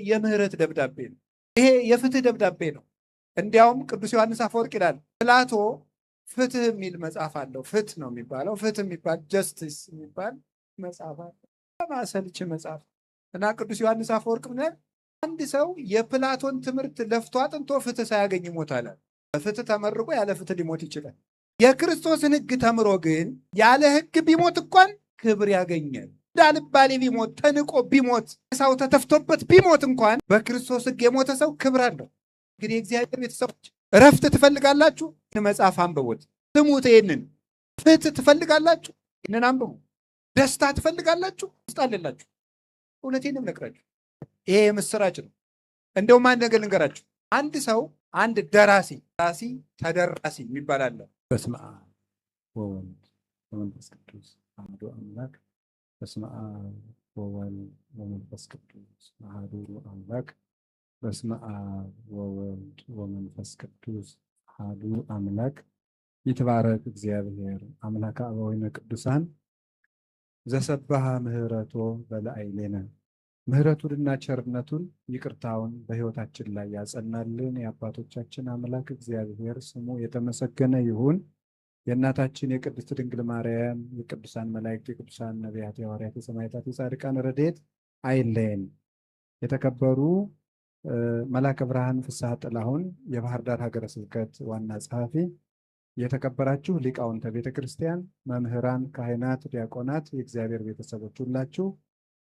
የምህረት ደብዳቤ ነው። ይሄ የፍትህ ደብዳቤ ነው። እንዲያውም ቅዱስ ዮሐንስ አፈወርቅ ይላል ፕላቶ ፍትህ የሚል መጽሐፍ አለው። ፍትህ ነው የሚባለው። ፍትህ የሚባል ጀስቲስ የሚባል መጽሐፍ አለ። ማሰልች መጽሐፍ እና ቅዱስ ዮሐንስ አፈወርቅ ምን አንድ ሰው የፕላቶን ትምህርት ለፍቶ አጥንቶ ፍትህ ሳያገኝ ይሞታል። በፍትህ ተመርቆ ያለ ፍትህ ሊሞት ይችላል። የክርስቶስን ሕግ ተምሮ ግን ያለ ሕግ ቢሞት እንኳን ክብር ያገኛል። እንዳልባሌ ቢሞት ተንቆ ቢሞት ሰው ተተፍቶበት ቢሞት እንኳን በክርስቶስ ሕግ የሞተ ሰው ክብር አለው። እንግዲህ የእግዚአብሔር ቤተሰቦች እረፍት ትፈልጋላችሁ? መጽሐፍ አንብቡት፣ ስሙት። ይህንን ፍትህ ትፈልጋላችሁ? ይህንን አንብቡ። ደስታ ትፈልጋላችሁ? ውስጥ አለላችሁ። እውነቴን እነግራችሁ፣ ይሄ የምስራች ነው። እንደውም አንድ ነገር ልንገራችሁ። አንድ ሰው አንድ ደራሲ ተደራሲ የሚባል አለ። በስመ አብ ወወልድ ወመንፈስ ቅዱስ አሐዱ አምላክ። በስመ አብ ወወልድ ወመንፈስ ቅዱስ አሐዱ አምላክ። በስመ አብ ወወልድ ወመንፈስ ቅዱስ አሐዱ አምላክ። ይትባረክ እግዚአብሔር አምላከ አበዊነ ቅዱሳን ዘሰብሐ ምህረቶ በላዕሌነ። ምህረቱንና ቸርነቱን ይቅርታውን በሕይወታችን ላይ ያጸናልን የአባቶቻችን አምላክ እግዚአብሔር ስሙ የተመሰገነ ይሁን። የእናታችን የቅድስት ድንግል ማርያም፣ የቅዱሳን መላእክት፣ የቅዱሳን ነቢያት፣ የሐዋርያት፣ የሰማዕታት፣ የጻድቃን ረድኤት አይለየን። የተከበሩ መላከ ብርሃን ፍስሐ ጥላሁን የባህር ዳር ሀገረ ስብከት ዋና ጸሐፊ፣ የተከበራችሁ ሊቃውንተ ቤተ ክርስቲያን፣ መምህራን፣ ካህናት፣ ዲያቆናት፣ የእግዚአብሔር ቤተሰቦች ሁላችሁ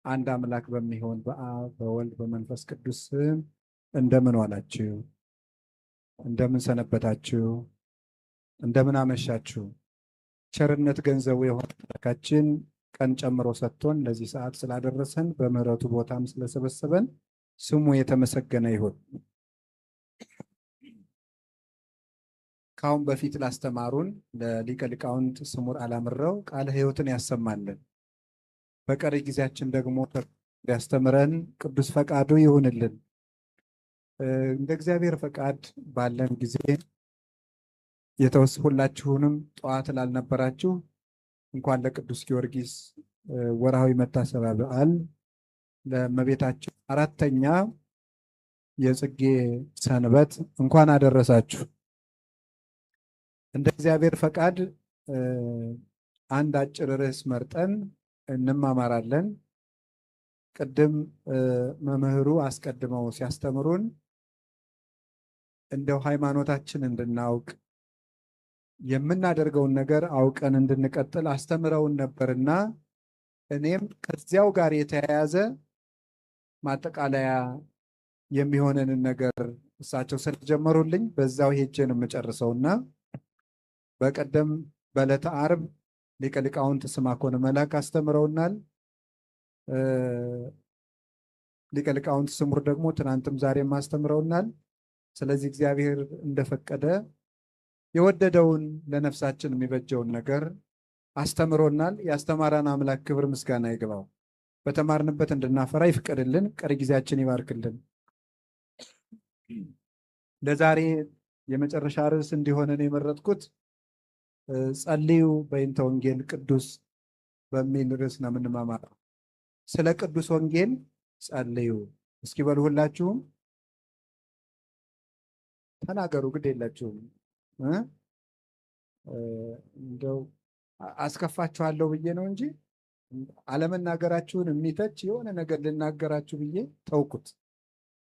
አንድ አምላክ በሚሆን በአብ በወልድ በመንፈስ ቅዱስ ስም እንደምን ዋላችሁ? እንደምን ሰነበታችሁ? እንደምን አመሻችሁ? ቸርነት ገንዘቡ የሆነ አምላካችን ቀን ጨምሮ ሰጥቶን ለዚህ ሰዓት ስላደረሰን በምህረቱ ቦታም ስለሰበሰበን ስሙ የተመሰገነ ይሁን። ካሁን በፊት ላስተማሩን ለሊቀ ሊቃውንት ስሙር አላምረው ቃለ ሕይወትን ያሰማልን። በቀሪ ጊዜያችን ደግሞ ሊያስተምረን ቅዱስ ፈቃዱ ይሁንልን። እንደ እግዚአብሔር ፈቃድ ባለን ጊዜ ሁላችሁንም ጠዋት ላልነበራችሁ እንኳን ለቅዱስ ጊዮርጊስ ወርሃዊ መታሰቢያ በዓል ለእመቤታችን 4ኛ የጽጌ ሰንበት እንኳን አደረሳችሁ። እንደ እግዚአብሔር ፈቃድ አንድ አጭር ርዕስ መርጠን እንማማራለን። ቅድም መምህሩ አስቀድመው ሲያስተምሩን እንደው ሃይማኖታችን እንድናውቅ የምናደርገውን ነገር አውቀን እንድንቀጥል አስተምረውን ነበርና እኔም ከዚያው ጋር የተያያዘ ማጠቃለያ የሚሆነንን ነገር እሳቸው ስለጀመሩልኝ በዛው ሄጄን የምጨርሰውና በቀደም በዕለተ ዓርብ ሊቀ ሊቃውንት ስምዐኮነ መላክ አስተምረውናል። ሊቀ ሊቃውንት ስሙር ደግሞ ትናንትም ዛሬም አስተምረውናል። ስለዚህ እግዚአብሔር እንደፈቀደ የወደደውን ለነፍሳችን የሚበጀውን ነገር አስተምሮናል። ያስተማረን አምላክ ክብር ምስጋና ይግባው። በተማርንበት እንድናፈራ ይፍቀድልን። ቀሪ ጊዜያችን ይባርክልን። ለዛሬ የመጨረሻ ርዕስ እንዲሆነን የመረጥኩት ጸልዩ በእንተ ወንጌል ቅዱስ በሚል ርዕስ ነው የምንማማረው። ስለ ቅዱስ ወንጌል ጸልዩ። እስኪ በሉ ሁላችሁም ተናገሩ። ግድ የላችሁም። እንደው አስከፋችኋለሁ ብዬ ነው እንጂ አለመናገራችሁን የሚተች የሆነ ነገር ልናገራችሁ ብዬ ተውኩት።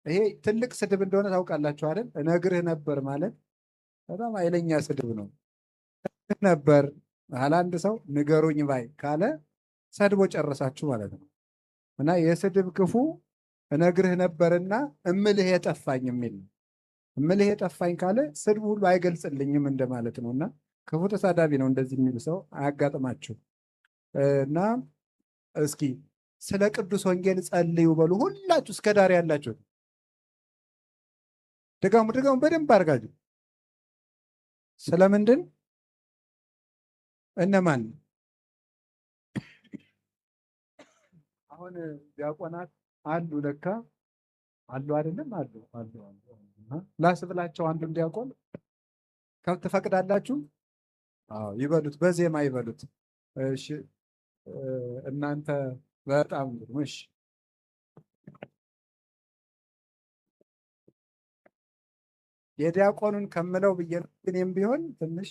ይሄ ትልቅ ስድብ እንደሆነ ታውቃላችሁ አይደል? እነግርህ ነበር ማለት በጣም ኃይለኛ ስድብ ነው። ነበር አንድ ሰው ንገሩኝ ባይ ካለ ሰድቦ ጨረሳችሁ ማለት ነው። እና የስድብ ክፉ እነግርህ ነበርና እምልህ የጠፋኝ የሚል ነው። እምልህ የጠፋኝ ካለ ስድብ ሁሉ አይገልጽልኝም እንደማለት ነው። እና ክፉ ተሳዳቢ ነው እንደዚህ የሚል ሰው አያጋጥማችሁ። እና እስኪ ስለ ቅዱስ ወንጌል ጸልዩ በሉ ሁላችሁ እስከ ዳር ያላችሁ ድጋሙ በደንብ አድርጋችሁ። ስለምንድን እነማን አሁን ዲያቆናት አሉ? ለካ አሉ አይደለም? አሉ። ላስብላቸው አንዱን ዲያቆን ከብት ትፈቅዳላችሁ? አዎ ይበሉት፣ በዜማ ይበሉት። እሺ እናንተ በጣም እሺ የዲያቆኑን ከምለው ብዬ ነው። እኔም ቢሆን ትንሽ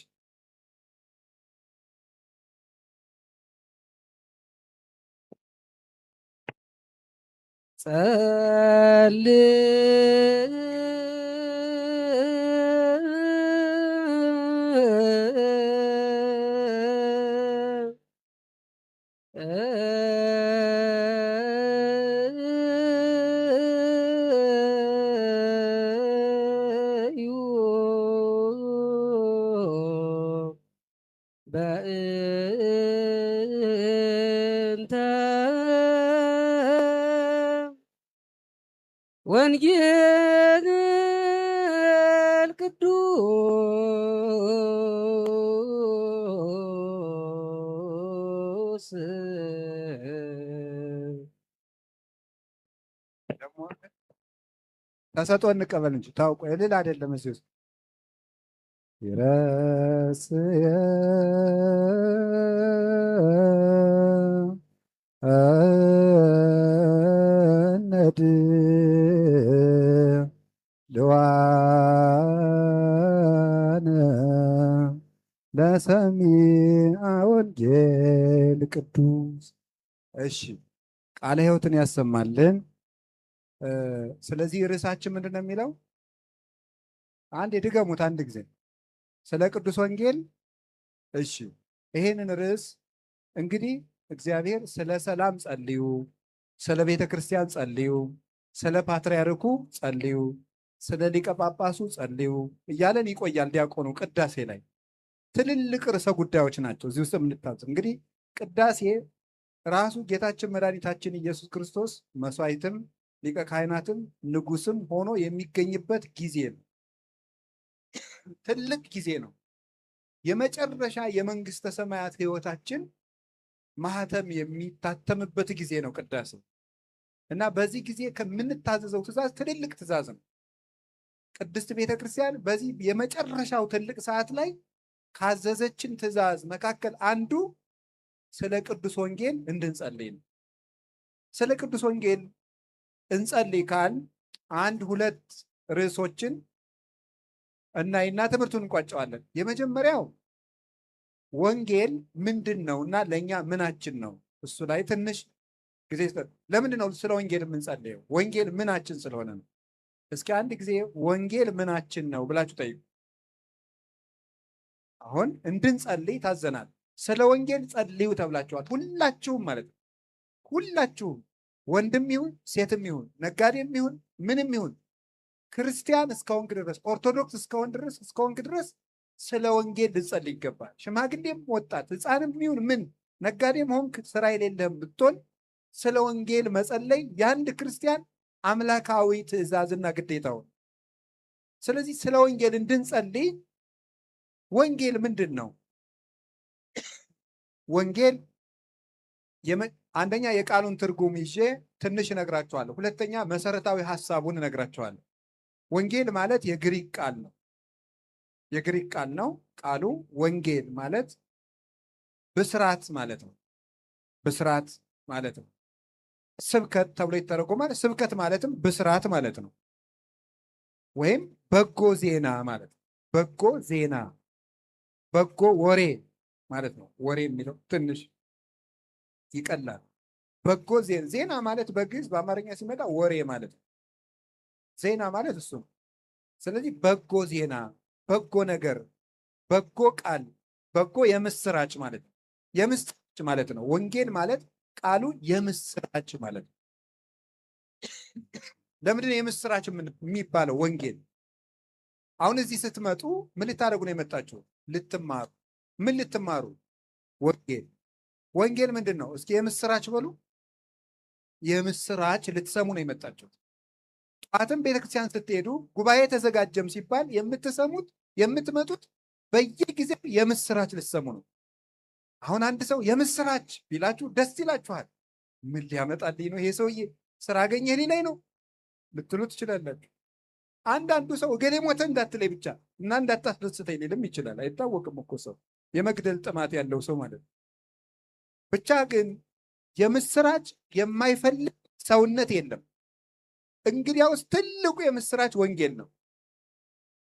በእንተ ወንጌል ቅዱስ ደግሞ ተሰጦ እንቀበል እንጂ ታውቆ እልል አይደለም። እዚህ ውስጥ ይረስየ ነድ ልዋነ ለሰሚዐ ወንጌል ቅዱስ። እሺ ቃለ ሕይወትን ያሰማልን። ስለዚህ ርዕሳችን ምንድን ነው የሚለው? አንድ የድገሙት አንድ ጊዜ ስለ ቅዱስ ወንጌል። እሺ ይሄንን ርዕስ እንግዲህ እግዚአብሔር ስለ ሰላም ጸልዩ፣ ስለ ቤተ ክርስቲያን ጸልዩ፣ ስለ ፓትርያርኩ ጸልዩ፣ ስለ ሊቀ ጳጳሱ ጸልዩ እያለን ይቆያል። ዲያቆኑ ቅዳሴ ላይ ትልልቅ ርዕሰ ጉዳዮች ናቸው እዚህ ውስጥ የምንታዘብ። እንግዲህ ቅዳሴ ራሱ ጌታችን መድኃኒታችን ኢየሱስ ክርስቶስ መስዋዕትም ሊቀ ካህናትም ንጉስም ሆኖ የሚገኝበት ጊዜ ነው። ትልቅ ጊዜ ነው። የመጨረሻ የመንግስተ ሰማያት ህይወታችን ማህተም የሚታተምበት ጊዜ ነው ቅዳሴ እና በዚህ ጊዜ ከምንታዘዘው ትእዛዝ ትልልቅ ትእዛዝ ነው። ቅድስት ቤተ ክርስቲያን በዚህ የመጨረሻው ትልቅ ሰዓት ላይ ካዘዘችን ትእዛዝ መካከል አንዱ ስለ ቅዱስ ወንጌል እንድንጸልይ ነው። ስለ ቅዱስ ወንጌል እንጸልይ ካል አንድ ሁለት ርዕሶችን እናይና ትምህርቱን እንቋጨዋለን። የመጀመሪያው ወንጌል ምንድን ነው እና ለእኛ ምናችን ነው? እሱ ላይ ትንሽ ጊዜ ለምንድን ነው ስለ ወንጌል የምንጸልየው? ወንጌል ምናችን ስለሆነ ነው። እስኪ አንድ ጊዜ ወንጌል ምናችን ነው ብላችሁ ጠይቁ። አሁን እንድንጸልይ ታዘናል። ስለ ወንጌል ጸልዩ ተብላችኋል። ሁላችሁም ማለት ነው። ሁላችሁም ወንድም ይሁን ሴትም ይሁን ነጋዴም ይሁን ምንም ይሁን ክርስቲያን እስከሆንክ ድረስ ኦርቶዶክስ እስከሆንክ ድረስ ስለ ወንጌል ልጸልይ ይገባል። ሽማግሌም ወጣት ሕፃንም ይሁን ምን ነጋዴም ሆንክ ስራ የሌለህም ብትሆን ስለ ወንጌል መጸለይ የአንድ ክርስቲያን አምላካዊ ትእዛዝና ግዴታው። ስለዚህ ስለ ወንጌል እንድንጸልይ ወንጌል ምንድን ነው? ወንጌል አንደኛ የቃሉን ትርጉም ይዤ ትንሽ እነግራቸዋለሁ። ሁለተኛ መሰረታዊ ሐሳቡን እነግራቸዋለሁ። ወንጌል ማለት የግሪክ ቃል ነው። የግሪክ ቃል ነው ቃሉ። ወንጌል ማለት ብስራት ማለት ነው። ብስራት ማለት ነው። ስብከት ተብሎ ይተረጎማል። ስብከት ማለትም ብስራት ማለት ነው። ወይም በጎ ዜና ማለት ነው። በጎ ዜና፣ በጎ ወሬ ማለት ነው። ወሬ የሚለው ትንሽ ይቀላል። በጎ ዜና ማለት በግዕዝ በአማርኛ ሲመጣ ወሬ ማለት ነው። ዜና ማለት እሱ ነው። ስለዚህ በጎ ዜና፣ በጎ ነገር፣ በጎ ቃል፣ በጎ የምስራች ማለት ነው። የምስራች ማለት ነው። ወንጌል ማለት ቃሉ የምስራች ማለት ነው። ለምንድን ነው የምስራች የሚባለው? ወንጌል አሁን እዚህ ስትመጡ ምን ልታደርጉ ነው የመጣችሁ? ልትማሩ። ምን ልትማሩ? ወንጌል። ወንጌል ምንድን ነው? እስኪ የምስራች በሉ። የምስራች ልትሰሙ ነው የመጣችሁት። ጠዋትም ቤተክርስቲያን ስትሄዱ ጉባኤ ተዘጋጀም ሲባል የምትሰሙት የምትመጡት በየጊዜው የምስራች ልትሰሙ ነው። አሁን አንድ ሰው የምስራች ቢላችሁ ደስ ይላችኋል። ምን ሊያመጣልኝ ነው ይሄ ሰውዬ? ስራ አገኘ ሊለኝ ነው ልትሉ ትችላላችሁ። አንዳንዱ ሰው እገሌ ሞተ እንዳትለኝ ብቻ እና እንዳታስደስተኝ ሊልም ይችላል። አይታወቅም እኮ ሰው የመግደል ጥማት ያለው ሰው ማለት ነው። ብቻ ግን የምስራች የማይፈልግ ሰውነት የለም። እንግዲያውስ ትልቁ የምስራች ወንጌል ነው።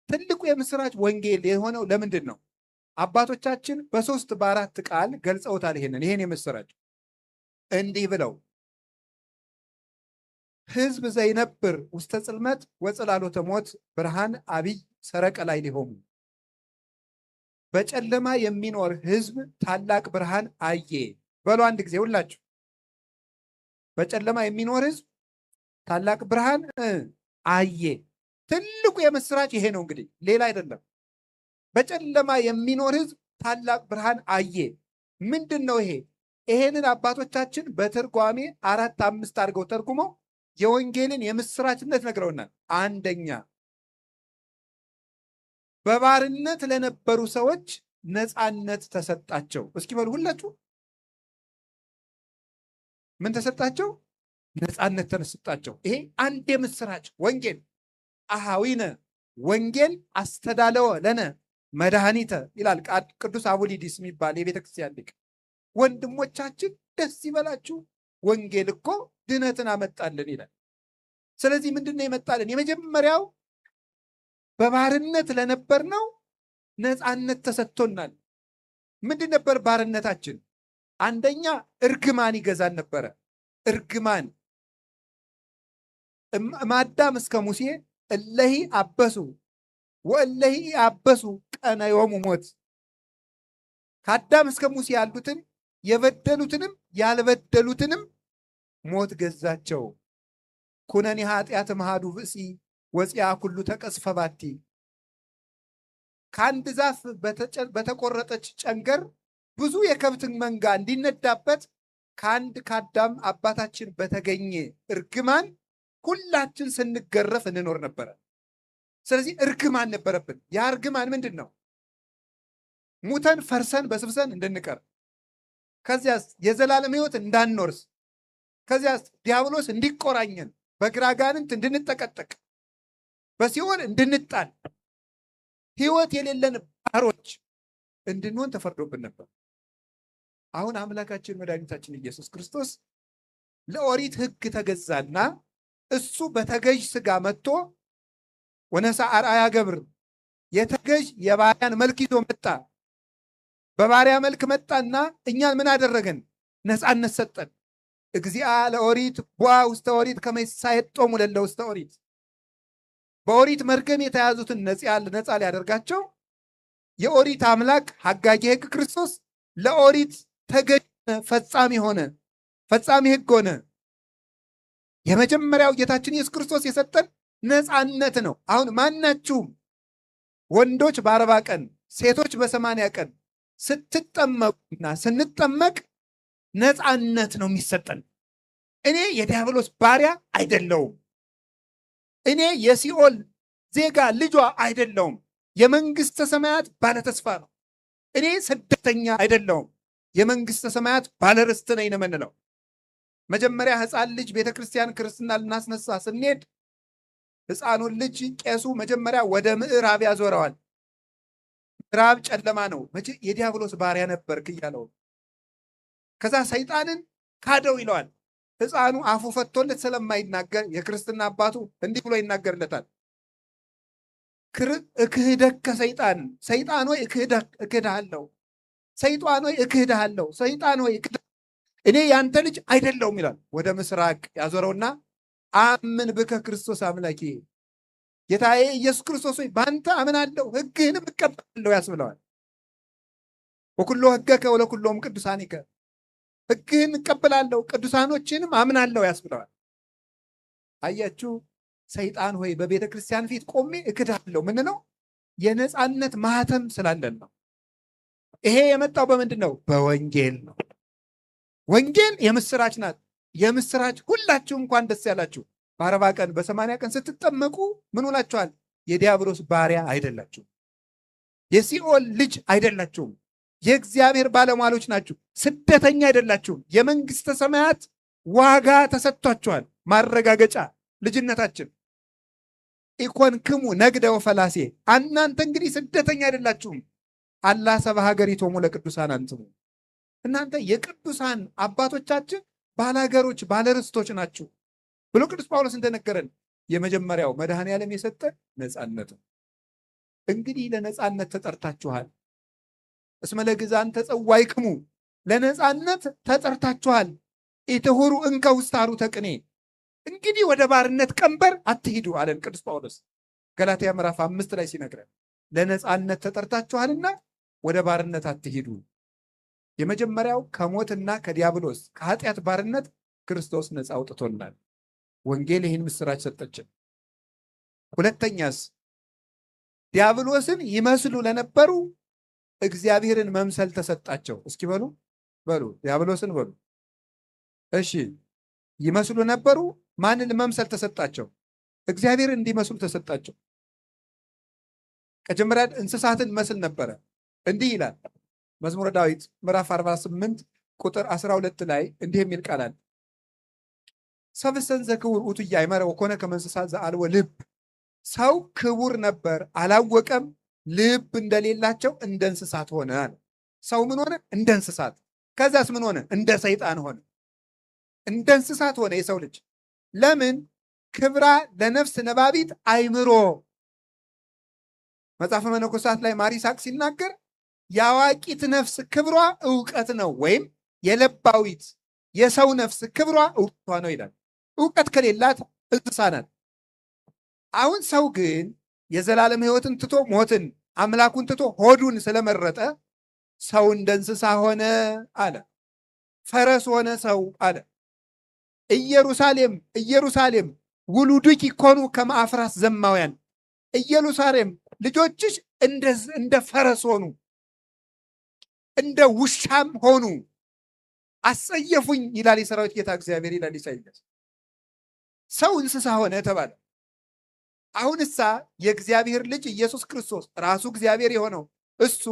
ትልቁ የምስራች ወንጌል የሆነው ለምንድን ነው? አባቶቻችን በ3 በ4 ቃል ገልጸውታል። ይሄን የምስራች እንዲህ ብለው ሕዝብ ዘይነብር ውስተ ጽልመት ወጽላሎተ ሞት ብርሃን አብይ ሰረቀ ላዕሌሆሙ። በጨለማ የሚኖር ሕዝብ ታላቅ ብርሃን አየ። በሉ አንድ ጊዜ ሁላችሁ። በጨለማ የሚኖር ሕዝብ ታላቅ ብርሃን አየ። ትልቁ የምስራች ይሄ ነው። እንግዲህ ሌላ አይደለም። በጨለማ የሚኖር ሕዝብ ታላቅ ብርሃን አየ። ምንድን ነው ይሄ? ይሄንን አባቶቻችን በትርጓሜ 4 5 አድርገው ተርጉመው የወንጌልን የምስራችነት ነግረውናል። አንደኛ በባርነት ለነበሩ ሰዎች ነፃነት ተሰጣቸው። እስኪ በሉ ሁላችሁ፣ ምን ተሰጣቸው? ነፃነት ተሰጣቸው። ይሄ አንድ የምስራች ወንጌል። አሃዊነ ወንጌል አስተዳለወ ለነ መድኃኒተ ይላል ቅዱስ አቡሊዲስ የሚባል የቤተ ክርስቲያን ሊቅ። ወንድሞቻችን ደስ ይበላችሁ፣ ወንጌል እኮ ድነትን አመጣልን ይላል። ስለዚህ ምንድነው የመጣልን? የመጀመሪያው በባርነት ለነበርነው ነፃነት ተሰጥቶናል። ምንድን ነበር ባርነታችን? አንደኛ እርግማን ይገዛን ነበረ። እርግማን እማዳም እስከ ሙሴ እለሂ አበሱ ወእለሂ አበሱ ቀነዮሙ ሞት። ከአዳም እስከ ሙሴ ያሉትን የበደሉትንም ያልበደሉትንም ሞት ገዛቸው። ኩነኔ ኃጢአት መሃዱ ብእሲ ወፂያ ኩሉ ተቀስፈ ባቲ። ከአንድ ዛፍ በተቆረጠች ጨንገር ብዙ የከብትን መንጋ እንዲነዳበት ከአንድ ከአዳም አባታችን በተገኘ እርግማን ሁላችን ስንገረፍ እንኖር ነበረ። ስለዚህ እርግማን ነበረብን። ያ እርግማን ምንድን ነው? ሙተን ፈርሰን በስብሰን እንድንቀር፣ ከዚያስ የዘላለም ሕይወት እንዳንኖርስ፣ ከዚያስ ዲያብሎስ እንዲቆራኘን፣ በግራ አጋንንት እንድንጠቀጠቅ፣ በሲኦል እንድንጣል፣ ሕይወት የሌለን ባሮች እንድንሆን ተፈርዶብን ነበር። አሁን አምላካችን መድኃኒታችን ኢየሱስ ክርስቶስ ለኦሪት ሕግ ተገዛና እሱ በተገዥ ሥጋ መጥቶ ወነሳ አርአያ ገብር የተገዥ የባሪያን መልክ ይዞ መጣ። በባሪያ መልክ መጣና እኛን ምን አደረገን? ነፃነት ሰጠን። እግዚአ ለኦሪት ቧ ውስተ ኦሪት ከመ ይሳየጦሙ ለእለ ውስተ ኦሪት። በኦሪት መርገም የተያዙትን ነፃ ሊያደርጋቸው የኦሪት አምላክ ሐጋጌ ሕግ ክርስቶስ ለኦሪት ተገዥ ፈጻሚ ሆነ፣ ፈጻሚ ሕግ ሆነ። የመጀመሪያው ጌታችን ኢየሱስ ክርስቶስ የሰጠን ነፃነት ነው። አሁን ማናችሁም ወንዶች በ40 ቀን ሴቶች በ80 ቀን ስትጠመቁና ስንጠመቅ ነፃነት ነው የሚሰጠን። እኔ የዲያብሎስ ባሪያ አይደለውም። እኔ የሲኦል ዜጋ ልጇ አይደለውም። የመንግስተ ሰማያት ባለተስፋ ነው። እኔ ስደተኛ አይደለውም። የመንግስተ ሰማያት ባለርስት ነኝ ነው የምንለው። መጀመሪያ ሕፃን ልጅ ቤተ ክርስቲያን ክርስትና ልናስነሳ ስንሄድ ሕፃኑን ልጅ ቄሱ መጀመሪያ ወደ ምዕራብ ያዞረዋል። ምዕራብ ጨለማ ነው፣ የዲያብሎስ ባሪያ ነበርክ እያለው። ከዛ ሰይጣንን ካደው ይለዋል። ሕፃኑ አፉ ፈቶለት ስለማይናገር የክርስትና አባቱ እንዲህ ብሎ ይናገርለታል። እክህደከ ሰይጣን፣ ሰይጣን ሆይ እክድሃለሁ፣ ሰይጣን ሆይ እክድሃለሁ፣ ሰይጣን ሆይ እኔ ያንተ ልጅ አይደለሁም ይላል። ወደ ምስራቅ ያዞረውና አምን ብከ ክርስቶስ አምላኬ፣ ጌታዬ ኢየሱስ ክርስቶስ ሆይ በአንተ አምናለሁ ሕግህንም እቀበላለሁ ያስብለዋል። ወኩሎ ሕገከ ወለኩሎም ቅዱሳኒከ፣ ሕግህን እቀበላለሁ ቅዱሳኖችንም አምናለሁ ያስብለዋል። አያችሁ፣ ሰይጣን ሆይ በቤተ ክርስቲያን ፊት ቆሜ እክድሃለሁ ምንለው የነፃነት ማህተም ስላለን ነው። ይሄ የመጣው በምንድን ነው? በወንጌል ነው። ወንጌል የምስራች ናት። የምስራች ሁላችሁ እንኳን ደስ ያላችሁ። በ40 ቀን በ80 ቀን ስትጠመቁ ምን ሆናችኋል? የዲያብሎስ ባሪያ አይደላችሁም። የሲኦል ልጅ አይደላችሁም። የእግዚአብሔር ባለሟሎች ናችሁ። ስደተኛ አይደላችሁም። የመንግስተ ሰማያት ዋጋ ተሰጥቷችኋል። ማረጋገጫ ልጅነታችን። ኢኮንክሙ ነግደ ወፈላሴ፣ እናንተ እንግዲህ ስደተኛ አይደላችሁም። አላ ሰብአ ሀገሪቶሙ ለቅዱሳን አንትሙ፣ እናንተ የቅዱሳን አባቶቻችን ባላገሮች ባለርስቶች ናችሁ ብሎ ቅዱስ ጳውሎስ እንደነገረን የመጀመሪያው መድኃኔ ዓለም የሰጠን ነፃነት ነው። እንግዲህ ለነጻነት ተጠርታችኋል። እስመ ለግዛን ተጸዋይክሙ፣ ለነጻነት ተጠርታችኋል። ኢትሁሩ እንከ ውስተ ሐሩተ ቅኔ፣ እንግዲህ ወደ ባርነት ቀንበር አትሂዱ አለን ቅዱስ ጳውሎስ ገላትያ ምዕራፍ 5 ላይ ሲነግረን፣ ለነጻነት ተጠርታችኋልና ወደ ባርነት አትሂዱ። የመጀመሪያው ከሞትና ከዲያብሎስ ከኃጢአት ባርነት ክርስቶስ ነፃ አውጥቶናል። ወንጌል ይህን ምስራች ሰጠችን። ሁለተኛስ ዲያብሎስን ይመስሉ ለነበሩ እግዚአብሔርን መምሰል ተሰጣቸው። እስኪ በሉ ዲያብሎስን በሉ። እሺ ይመስሉ ነበሩ። ማንን መምሰል ተሰጣቸው? እግዚአብሔርን እንዲመስሉ ተሰጣቸው። ከጀመሪያ እንስሳትን መስል ነበረ። እንዲህ ይላል መዝሙረ ዳዊት ምዕራፍ 48 ቁጥር 12 ላይ እንዲህ የሚል ቃል አለ። ሰብእሰን ዘክቡር ውእቱ ኢያእመረ ወኮነ ከመ እንስሳ ዘአልቦ ልብ። ሰው ክቡር ነበር አላወቀም፣ ልብ እንደሌላቸው እንደ እንስሳት ሆነ አለ። ሰው ምን ሆነ? እንደ እንስሳት። ከዛስ ምን ሆነ? እንደ ሰይጣን ሆነ። እንደ እንስሳት ሆነ የሰው ልጅ። ለምን? ክብራ ለነፍስ ነባቢት አይምሮ። መጽሐፈ መነኮሳት ላይ ማር ይስሐቅ ሲናገር የአዋቂት ነፍስ ክብሯ እውቀት ነው፣ ወይም የለባዊት የሰው ነፍስ ክብሯ እውቀቷ ነው ይላል። እውቀት ከሌላት እንስሳ ናት። አሁን ሰው ግን የዘላለም ሕይወትን ትቶ ሞትን፣ አምላኩን ትቶ ሆዱን ስለመረጠ ሰው እንደ እንስሳ ሆነ አለ። ፈረስ ሆነ ሰው አለ። ኢየሩሳሌም ኢየሩሳሌም ውሉድኪ ኮኑ ከመ አፍራስ ዘማውያን፣ ኢየሩሳሌም ልጆችሽ እንደ ፈረስ ሆኑ፣ እንደ ውሻም ሆኑ፣ አሰየፉኝ ይላል የሰራዊት ጌታ እግዚአብሔር ይላል ኢሳይያስ። ሰው እንስሳ ሆነ ተባለ። አሁንሳ የእግዚአብሔር ልጅ ኢየሱስ ክርስቶስ ራሱ እግዚአብሔር የሆነው እሱ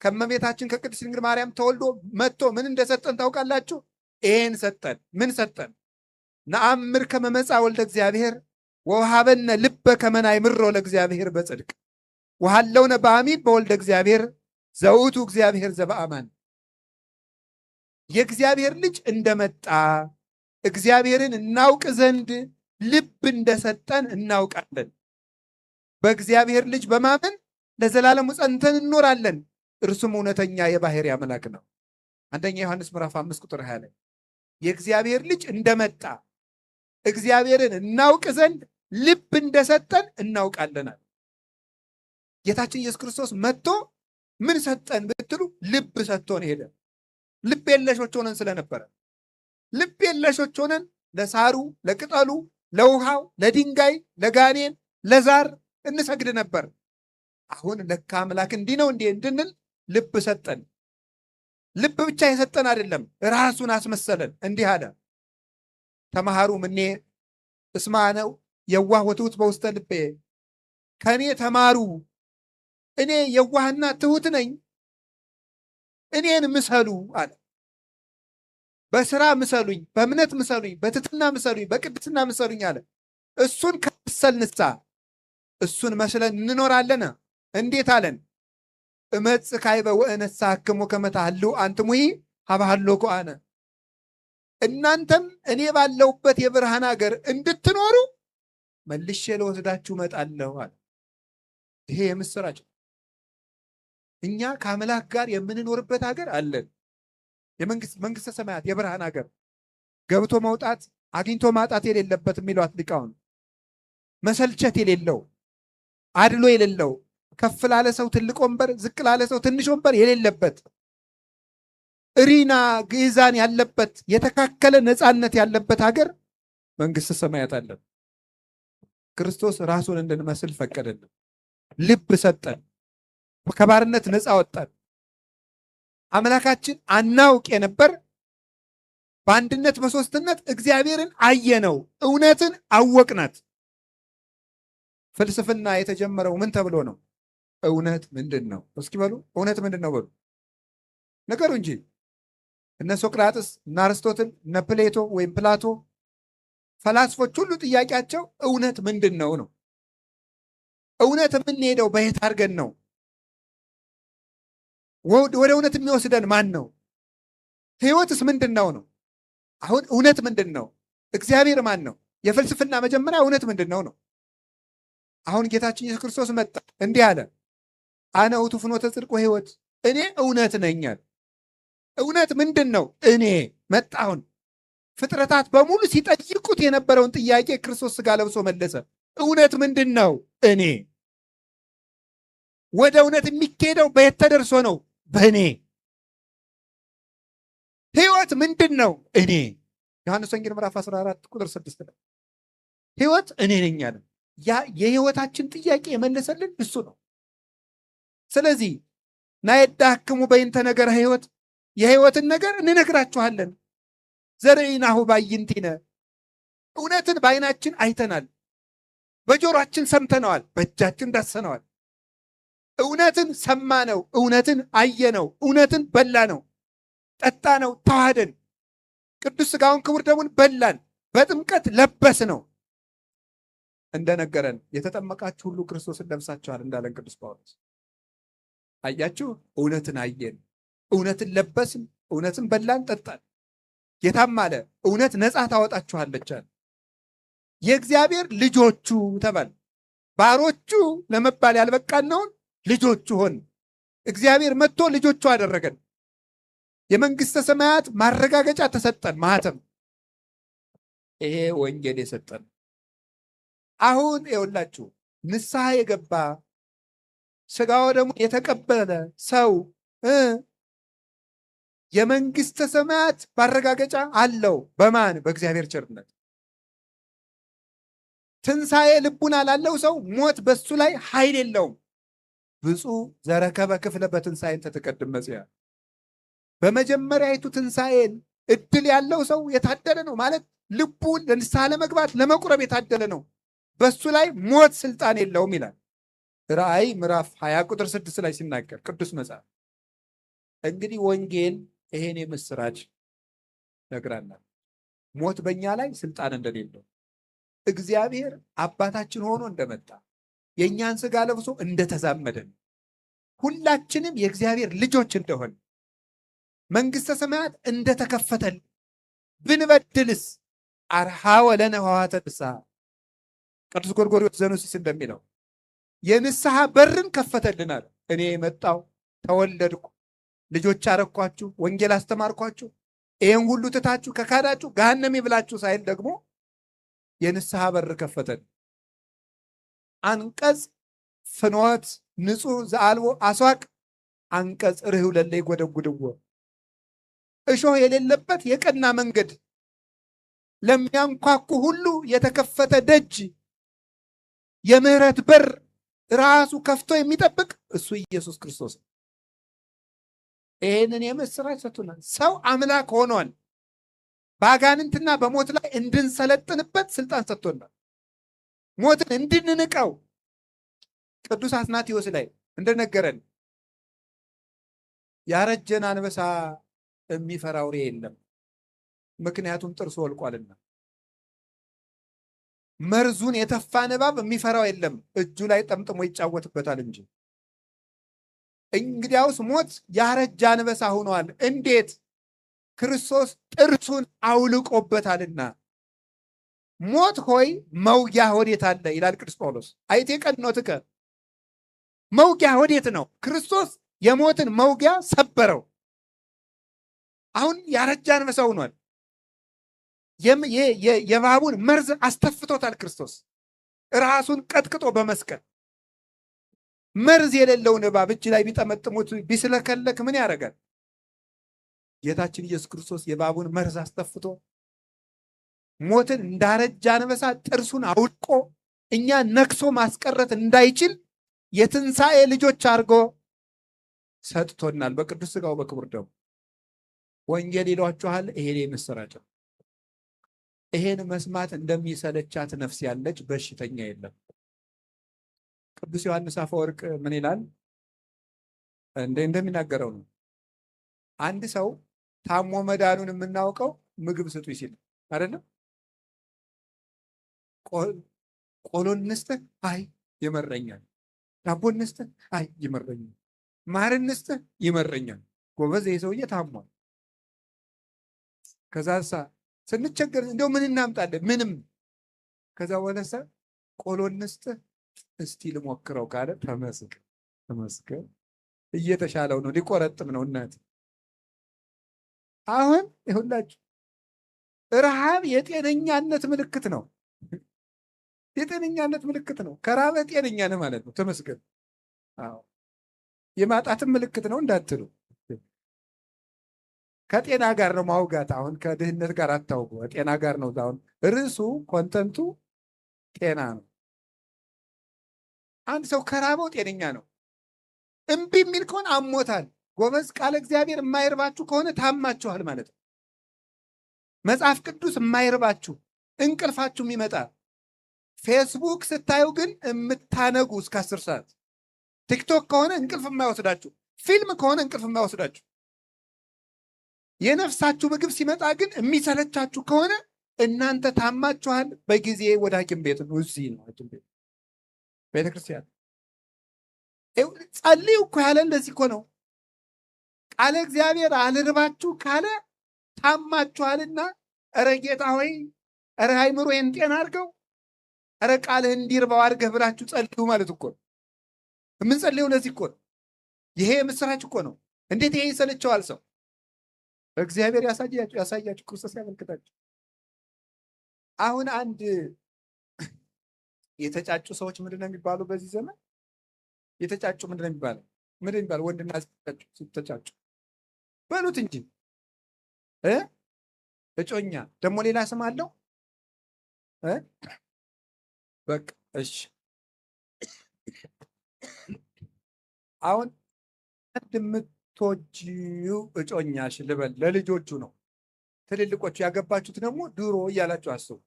ከእመቤታችን ከቅድስት ድንግል ማርያም ተወልዶ መጥቶ ምን እንደሰጠን ታውቃላችሁ? ይሄን ሰጠን። ምን ሰጠን? ነአምር ከመ መጽአ ወልደ እግዚአብሔር ወወሃበነ ልበ ከመ ናእምሮ ለእግዚአብሔር በጽድቅ ወሃለውነ በአሚን በወልደ እግዚአብሔር ዘውቱ እግዚአብሔር ዘበአማን። የእግዚአብሔር ልጅ እንደመጣ እግዚአብሔርን እናውቅ ዘንድ ልብ እንደሰጠን እናውቃለን። በእግዚአብሔር ልጅ በማመን ለዘላለሙ ጸንተን እንኖራለን። እርሱም እውነተኛ የባሕርይ አምላክ ነው። አንደኛ ዮሐንስ ምዕራፍ 5 ቁጥር 20 ላይ የእግዚአብሔር ልጅ እንደመጣ እግዚአብሔርን እናውቅ ዘንድ ልብ እንደሰጠን እናውቃለናል። ጌታችን ኢየሱስ ክርስቶስ መጥቶ ምን ሰጠን ብትሉ ልብ ሰጥቶን ሄደ። ልብ የለሾች ሆነን ስለነበረ ልብ የለሾች ሆነን ለሳሩ፣ ለቅጠሉ፣ ለውሃው፣ ለድንጋይ፣ ለጋኔን፣ ለዛር እንሰግድ ነበር። አሁን ለካ አምላክ እንዲህ ነው እንዴ እንድንል ልብ ሰጠን። ልብ ብቻ የሰጠን አይደለም፣ ራሱን አስመሰለን። እንዲህ አለ፣ ተማሃሩ እምኔ እስመ አነ የዋህ ወትሑት በውስተ ልቤ፣ ከእኔ ተማሩ፣ እኔ የዋህና ትሑት ነኝ፣ እኔን ምሰሉ አለ። በስራ ምሰሉኝ፣ በእምነት ምሰሉኝ፣ በትሕትና ምሰሉኝ፣ በቅድስና ምሰሉኝ አለ። እሱን ከመሰልንሳ እሱን መስለን እንኖራለን። እንዴት አለን? እመጽእ ካዕበ ወእነሣእክሙ ከመ ታህልው አንትሙሂ ሀበ ሀሎኩ አነ። እናንተም እኔ ባለሁበት የብርሃን ሀገር እንድትኖሩ መልሼ ለወስዳችሁ እመጣለሁ አለ። ይሄ የምስራች። እኛ ከአምላክ ጋር የምንኖርበት ሀገር አለን። የመንግስተ ሰማያት የብርሃን ሀገር፣ ገብቶ መውጣት አግኝቶ ማጣት የሌለበት የሚሏት ሊቃውንት፣ መሰልቸት የሌለው አድሎ የሌለው፣ ከፍ ላለ ሰው ትልቅ ወንበር፣ ዝቅ ላለ ሰው ትንሽ ወንበር የሌለበት፣ እሪና ግዕዛን ያለበት፣ የተካከለ ነፃነት ያለበት ሀገር መንግስተ ሰማያት አለን። ክርስቶስ ራሱን እንድንመስል ፈቀደልን። ልብ ሰጠን። ከባርነት ነፃ ወጣን። አምላካችን አናውቅ የነበር በአንድነት በሶስትነት እግዚአብሔርን አየነው፣ እውነትን አወቅናት። ፍልስፍና የተጀመረው ምን ተብሎ ነው? እውነት ምንድን ነው? እስኪ በሉ እውነት ምንድን ነው በሉ ነገሩ እንጂ። እነ ሶቅራጥስ፣ እነ አርስቶትል፣ እነ ፕሌቶ ወይም ፕላቶ ፈላስፎች ሁሉ ጥያቄያቸው እውነት ምንድን ነው ነው። እውነት የምንሄደው በየት አድርገን ነው? ወደ እውነት የሚወስደን ማን ነው? ህይወትስ ምንድን ነው ነው? አሁን እውነት ምንድን ነው? እግዚአብሔር ማን ነው? የፍልስፍና መጀመሪያ እውነት ምንድን ነው ነው። አሁን ጌታችን ኢየሱስ ክርስቶስ መጣ፣ እንዲህ አለ፣ አነ ውእቱ ፍኖተ ጽድቅ ወሕይወት፣ እኔ እውነት ነኝ አለ። እውነት ምንድን ነው? እኔ መጣሁን። ፍጥረታት በሙሉ ሲጠይቁት የነበረውን ጥያቄ ክርስቶስ ሥጋ ለብሶ መለሰ። እውነት ምንድን ነው? እኔ። ወደ እውነት የሚካሄደው በየት ተደርሶ ነው? በእኔ። ሕይወት ምንድን ነው? እኔ። ዮሐንስ ወንጌል ምዕራፍ 14 ቁጥር 6 ላይ ሕይወት እኔ ነኝ አለ። ያ የሕይወታችን ጥያቄ የመለሰልን እሱ ነው። ስለዚህ ናየዳክሙ በይንተ ነገረ ሕይወት፣ የሕይወትን ነገር እንነግራችኋለን። ዘርኢናሁ ባይንቲነ፣ እውነትን በዓይናችን አይተናል፣ በጆሮአችን ሰምተነዋል፣ በእጃችን ዳሰነዋል። እውነትን ሰማነው፣ እውነትን አየነው፣ እውነትን በላነው፣ ጠጣነው፣ ተዋህደን፣ ቅዱስ ሥጋውን ክቡር ደሙን በላን፣ በጥምቀት ለበስ ነው። እንደነገረን የተጠመቃችሁ ሁሉ ክርስቶስን ለብሳችኋል እንዳለን ቅዱስ ጳውሎስ። አያችሁ፣ እውነትን አየን፣ እውነትን ለበስን፣ እውነትን በላን፣ ጠጣን። ጌታም አለ እውነት ነፃ ታወጣችኋለች አለ። የእግዚአብሔር ልጆቹ ተባል። ባሮቹ ለመባል ያልበቃነውን ልጆቹ ሆን። እግዚአብሔር መጥቶ ልጆቹ አደረገን። የመንግስተ ሰማያት ማረጋገጫ ተሰጠን፣ ማህተም። ይሄ ወንጌል የሰጠን። አሁን ይኸውላችሁ ንስሐ የገባ ሥጋው ደግሞ የተቀበለ ሰው የመንግስተ ሰማያት ማረጋገጫ አለው። በማን? በእግዚአብሔር ቸርነት። ትንሣኤ ልቡና ላለው ሰው ሞት በሱ ላይ ኃይል የለውም። ብፁዕ ዘረከበ ክፍለ በትንሣኤን ተተቀድም መጽያ። በመጀመሪያይቱ ትንሣኤን እድል ያለው ሰው የታደለ ነው ማለት ልቡን ለንስሐ ለመግባት ለመቁረብ የታደለ ነው። በሱ ላይ ሞት ስልጣን የለውም ይላል ራእይ ምዕራፍ 20 ቁጥር 6 ላይ ሲናገር ቅዱስ መጽሐፍ። እንግዲህ ወንጌል ይሄን የምስራች ነግራናል። ሞት በእኛ ላይ ስልጣን እንደሌለው፣ እግዚአብሔር አባታችን ሆኖ እንደመጣ፣ የእኛን ሥጋ ለብሶ እንደተዛመደን፣ ሁላችንም የእግዚአብሔር ልጆች እንደሆን፣ መንግሥተ ሰማያት እንደተከፈተል፣ ብንበድልስ አርሃወ ለነ ኆኃተ ንስሐ። ቅዱስ ጎርጎርዮስ ዘኑሲስ እንደሚለው የንስሐ በርን ከፈተልናል። እኔ የመጣው ተወለድኩ፣ ልጆች አረኳችሁ፣ ወንጌል አስተማርኳችሁ፣ ይህን ሁሉ ትታችሁ ከካዳችሁ ገሃነም ይብላችሁ ሳይል ደግሞ የንስሐ በር ከፈተል። አንቀጽ ፍኖት ንጹሕ ዘአልቦ አስዋቅ፣ አንቀጽ ርህው ለለ ይጎደጉድዎ። እሾህ የሌለበት የቀና መንገድ፣ ለሚያንኳኩ ሁሉ የተከፈተ ደጅ፣ የምህረት በር ራሱ ከፍቶ የሚጠብቅ እሱ ኢየሱስ ክርስቶስ። ይህንን የምስራች ሰጥቶናል። ሰው አምላክ ሆኗል። በአጋንንትና በሞት ላይ እንድንሰለጥንበት ስልጣን ሰጥቶናል። ሞትን እንድንንቀው ቅዱስ አትናቴዎስ ላይ እንደነገረን ያረጀን አንበሳ የሚፈራ አውሬ የለም፣ ምክንያቱም ጥርሱ ወልቋልና። መርዙን የተፋ እባብ የሚፈራው የለም፣ እጁ ላይ ጠምጥሞ ይጫወትበታል እንጂ። እንግዲያውስ ሞት ያረጀ አንበሳ ሆኗል። እንዴት? ክርስቶስ ጥርሱን አውልቆበታልና። ሞት ሆይ መውጊያ ወዴት አለ ይላል ቅዱስ ጳውሎስ። አይቴ ቀኖትከ፣ መውጊያ ወዴት ነው? ክርስቶስ የሞትን መውጊያ ሰበረው። አሁን ያረጀ አንበሳ ሆኗል። የእባቡን መርዝ አስተፍቶታል ክርስቶስ ራሱን ቀጥቅጦ በመስቀል። መርዝ የሌለውን እባብ እጅ ላይ ቢጠመጥሙት ቢስለከለክ ምን ያደርጋል? ጌታችን ኢየሱስ ክርስቶስ የእባቡን መርዝ አስተፍቶ ሞትን እንዳረጀ አንበሳ ጥርሱን አውልቆ እኛ ነክሶ ማስቀረት እንዳይችል የትንሣኤ ልጆች አድርጎ ሰጥቶናል በቅዱስ ሥጋው በክቡር ደሙ። ወንጌል ይሏችኋል። ይሄን የምስራች ነው። ይሄን መስማት እንደሚሰለቻት ነፍስ ያለች በሽተኛ የለም። ቅዱስ ዮሐንስ አፈወርቅ ምን ይላል? እንደሚናገረው ነው። አንድ ሰው ታሞ መዳኑን የምናውቀው ምግብ ስጡኝ ሲል አይደለም። ቆሎን እንስጥህ፣ አይ ይመረኛል። ዳቦ እንስጥህ፣ አይ ይመረኛል። ማር እንስጥህ፣ ይመረኛል። ጎበዝ፣ ይህ ሰውዬ ታሟል። ከዛ ስንቸገር እንደው ምን እናምጣለን? ምንም። ከዛ ወለሰ ቆሎ እንስጥህ፣ እስቲ ልሞክረው ካለ ተመስገን። ተመስገን። እየተሻለው ነው፣ ሊቆረጥም ነው። እናት አሁን ይሁላችሁ ረሃብ የጤነኛነት ምልክት ነው። የጤነኛነት ምልክት ነው። ከራበ ጤነኛ ነህ ማለት ነው። ተመስገን። አዎ የማጣትም ምልክት ነው እንዳትሉ። ከጤና ጋር ነው ማውጋት። አሁን ከድህነት ጋር አታውቁ፣ ጤና ጋር ነው። አሁን ርዕሱ ኮንተንቱ ጤና ነው። አንድ ሰው ከራበው ጤነኛ ነው። እምቢ የሚል ከሆነ አሞታል። ጎበዝ፣ ቃለ እግዚአብሔር የማይርባችሁ ከሆነ ታማችኋል ማለት ነው። መጽሐፍ ቅዱስ የማይርባችሁ እንቅልፋችሁ የሚመጣ ፌስቡክ ስታዩ ግን የምታነጉ እስከ 10 ሰዓት፣ ቲክቶክ ከሆነ እንቅልፍ የማይወስዳችሁ፣ ፊልም ከሆነ እንቅልፍ የማይወስዳችሁ፣ የነፍሳችሁ ምግብ ሲመጣ ግን የሚሰለቻችሁ ከሆነ እናንተ ታማችኋል። በጊዜ ወደ ሐኪም ቤት ነው። እዚህ ነው ሐኪም ቤት፣ ቤተክርስቲያን። ጸልዩ እኮ ያለ እንደዚህ እኮ ነው። ቃለ እግዚአብሔር አልርባችሁ ካለ ታማችኋልና፣ ኧረ ጌታ ሆይ፣ ኧረ አይምሮዬን ጤና አድርገው፣ ኧረ ቃልህ እንዲርባው አድርገህ ብላችሁ ጸልዩ ማለት እኮ ነው። የምንጸልየው ለዚህ እኮ ነው። ይሄ የምስራች እኮ ነው። እንዴት ይሄ ይሰለቸዋል ሰው? እግዚአብሔር ያሳያችሁ፣ ክርስቶስ ያመልክታችሁ። አሁን አንድ የተጫጩ ሰዎች ምንድን ነው የሚባሉ? በዚህ ዘመን የተጫጩ ምንድን ነው የሚባለው? ምንድን ነው የሚባለው? ወንድና ተጫጩ በሉት እንጂ እጮኛ ደግሞ ሌላ ስም አለው። በቃ እሺ። አሁን አንድ የምትወጂው እጮኛሽ ልበል፣ ለልጆቹ ነው። ትልልቆቹ ያገባችሁት ደግሞ ድሮ እያላችሁ አስቡ።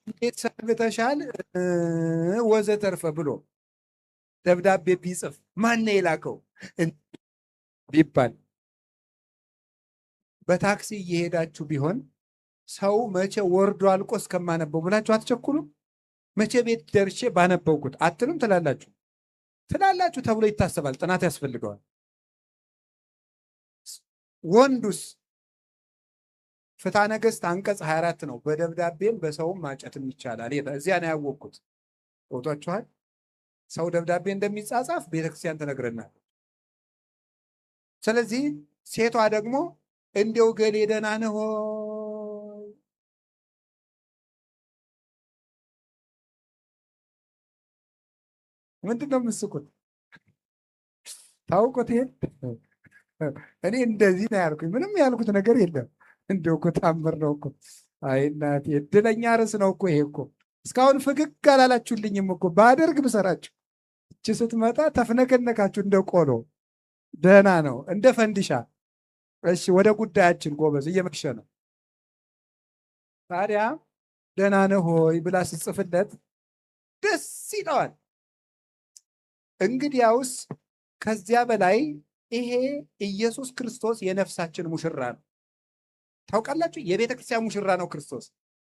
እንዴት ሰንብተሻል ወዘተርፈ ብሎ ደብዳቤ ቢጽፍ ማነው የላከው ቢባል፣ በታክሲ እየሄዳችሁ ቢሆን ሰው መቼ ወርዶ አልቆ እስከማነበው ብላችሁ አትቸኩሉም? መቼ ቤት ደርሼ ባነበብኩት አትሉም? ትላላችሁ ተብሎ ይታሰባል። ጥናት ያስፈልገዋል። ወንዱስ ፍትሐ ነገሥት አንቀጽ 24 ነው። በደብዳቤም በሰውም ማጨትም ይቻላል። እዚያ ነው ያወቅኩት። ወጥቷችኋል። ሰው ደብዳቤ እንደሚጻጻፍ ቤተክርስቲያን ትነግረናል። ስለዚህ ሴቷ ደግሞ እንደው ገሌ ደህና ነህ ሆይ፣ ምንድን ነው የምትስቁት? ታውቁት ይሄን? እኔ እንደዚህ ነው ያልኩኝ። ምንም ያልኩት ነገር የለም። እንደው እኮ ታምር ነው እኮ። አይ እናቴ፣ እድለኛ ርዕስ ነው እኮ ይሄ እኮ። እስካሁን ፍግግ አላላችሁልኝም እኮ። ባደርግ ብሰራችሁ እቺ ስትመጣ ተፍነከነካችሁ እንደ ቆሎ። ደህና ነው እንደ ፈንዲሻ። እሺ ወደ ጉዳያችን ጎበዝ፣ እየመሸ ነው። ታዲያ ደህና ነህ ሆይ ብላ ስጽፍለት ደስ ይለዋል። እንግዲያውስ ከዚያ በላይ ይሄ ኢየሱስ ክርስቶስ የነፍሳችን ሙሽራ ነው። ታውቃላችሁ፣ የቤተ ክርስቲያን ሙሽራ ነው ክርስቶስ።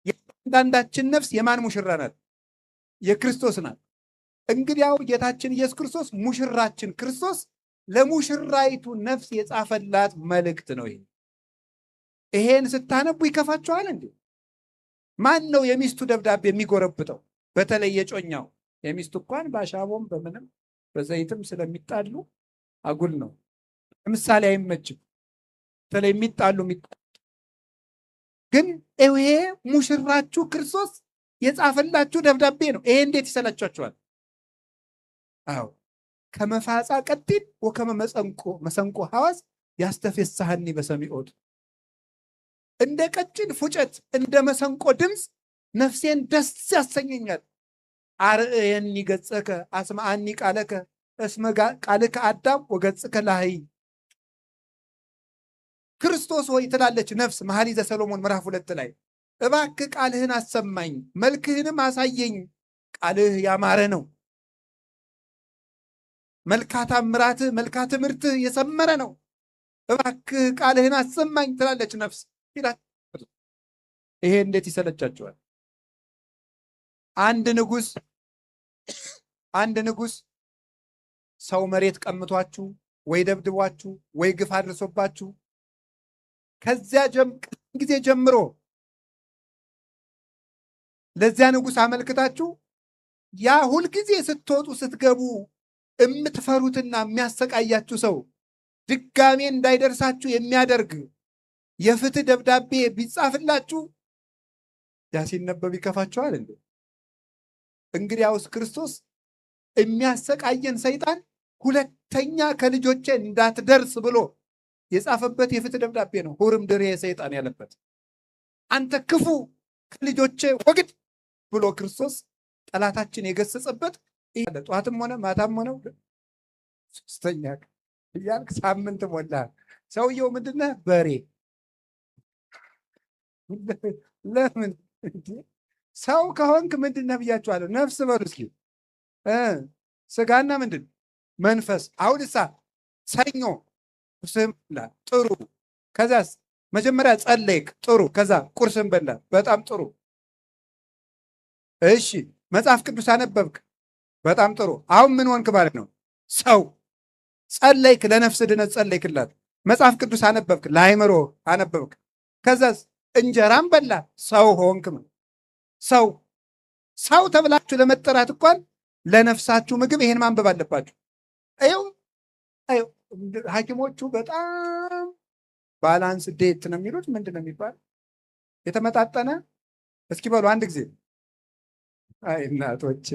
የአንዳንዳችን ነፍስ የማን ሙሽራ ናት? የክርስቶስ ናት። እንግዲያው ጌታችን ኢየሱስ ክርስቶስ ሙሽራችን ክርስቶስ ለሙሽራይቱ ነፍስ የጻፈላት መልእክት ነው። ይሄን ስታነቡ ይከፋችኋል እንዴ? ማን ነው የሚስቱ ደብዳቤ የሚጎረብጠው? በተለይ የጮኛው። የሚስቱ እንኳን በአሻቦም በምንም በዘይትም ስለሚጣሉ አጉል ነው። ለምሳሌ አይመችም። በተለይ የሚጣሉ ግን ይሄ ሙሽራችሁ ክርስቶስ የጻፈላችሁ ደብዳቤ ነው። ይሄ እንዴት ይሰላችኋል? አዎ ከመፋጻ ቀጢን ወከመ መሰንቆ ሐዋዝ ያስተፌሳህኒ በሰሚዖት፣ እንደ ቀጭን ፉጨት እንደ መሰንቆ ድምፅ ነፍሴን ደስ ያሰኘኛል። አርእየኒ ገጸከ አስማአኒ ቃለከ እስመ ቃልከ አዳም ወገጽከ ላህይ። ክርስቶስ ሆይ ትላለች ነፍስ መኃልየ ሰሎሞን ምዕራፍ 2 ላይ፣ እባክህ ቃልህን አሰማኝ፣ መልክህንም አሳየኝ። ቃልህ ያማረ ነው፣ መልካ ታምራትህ መልካ ትምህርትህ የሰመረ ነው። እባክህ ቃልህን አሰማኝ ትላለች ነፍስ ይላል። ይሄ እንዴት ይሰለቻችኋል? አንድ ንጉሥ ሰው መሬት ቀምቷችሁ ወይ ደብድቧችሁ ወይ ግፍ አድርሶባችሁ ከዚያ ጊዜ ጀምሮ ለዚያ ንጉሥ አመልክታችሁ ያ ሁልጊዜ ስትወጡ ስትገቡ የምትፈሩትና የሚያሰቃያችሁ ሰው ድጋሜ እንዳይደርሳችሁ የሚያደርግ የፍትህ ደብዳቤ ቢጻፍላችሁ ያ ሲነበብ ይከፋችኋል እንዴ? እንግዲያውስ ክርስቶስ የሚያሰቃየን ሰይጣን ሁለተኛ ከልጆቼ እንዳትደርስ ብሎ የጻፈበት የፍትህ ደብዳቤ ነው። ሁርም ድሬ ሰይጣን ያለበት አንተ ክፉ ከልጆቼ ወግድ ብሎ ክርስቶስ ጠላታችን የገሰጸበት ጠዋትም ሆነ ማታም ሆነ ሶስተኛ እያልክ ሳምንት ሞላ። ሰውየው ምንድነህ? በሬ። ለምን ሰው ከሆንክ ምንድነህ ብያችኋለሁ። ነፍስ በሉ እስኪ ስጋና ምንድን መንፈስ። አሁን እሳ ሰኞ ቁርስህን በላ፣ ጥሩ። ከዛስ መጀመሪያ ጸለይክ፣ ጥሩ። ከዛ ቁርስህን በላ፣ በጣም ጥሩ። እሺ መጽሐፍ ቅዱስ አነበብክ፣ በጣም ጥሩ። አሁን ምን ሆንክ ማለት ነው? ሰው። ጸለይክ፣ ለነፍስ ድነት ጸለይክላት። መጽሐፍ ቅዱስ አነበብክ፣ ለአይምሮ አነበብክ። ከዛስ እንጀራም በላ፣ ሰው ሆንክ። ሰው ሰው ተብላችሁ ለመጠራት እንኳን ለነፍሳችሁ ምግብ ይሄን ማንበብ አለባችሁ። ይኸው ሐኪሞቹ በጣም ባላንስ ዴት ነው የሚሉት። ምንድን ነው የሚባል? የተመጣጠነ እስኪ በሉ አንድ ጊዜ። አይ እናቶች፣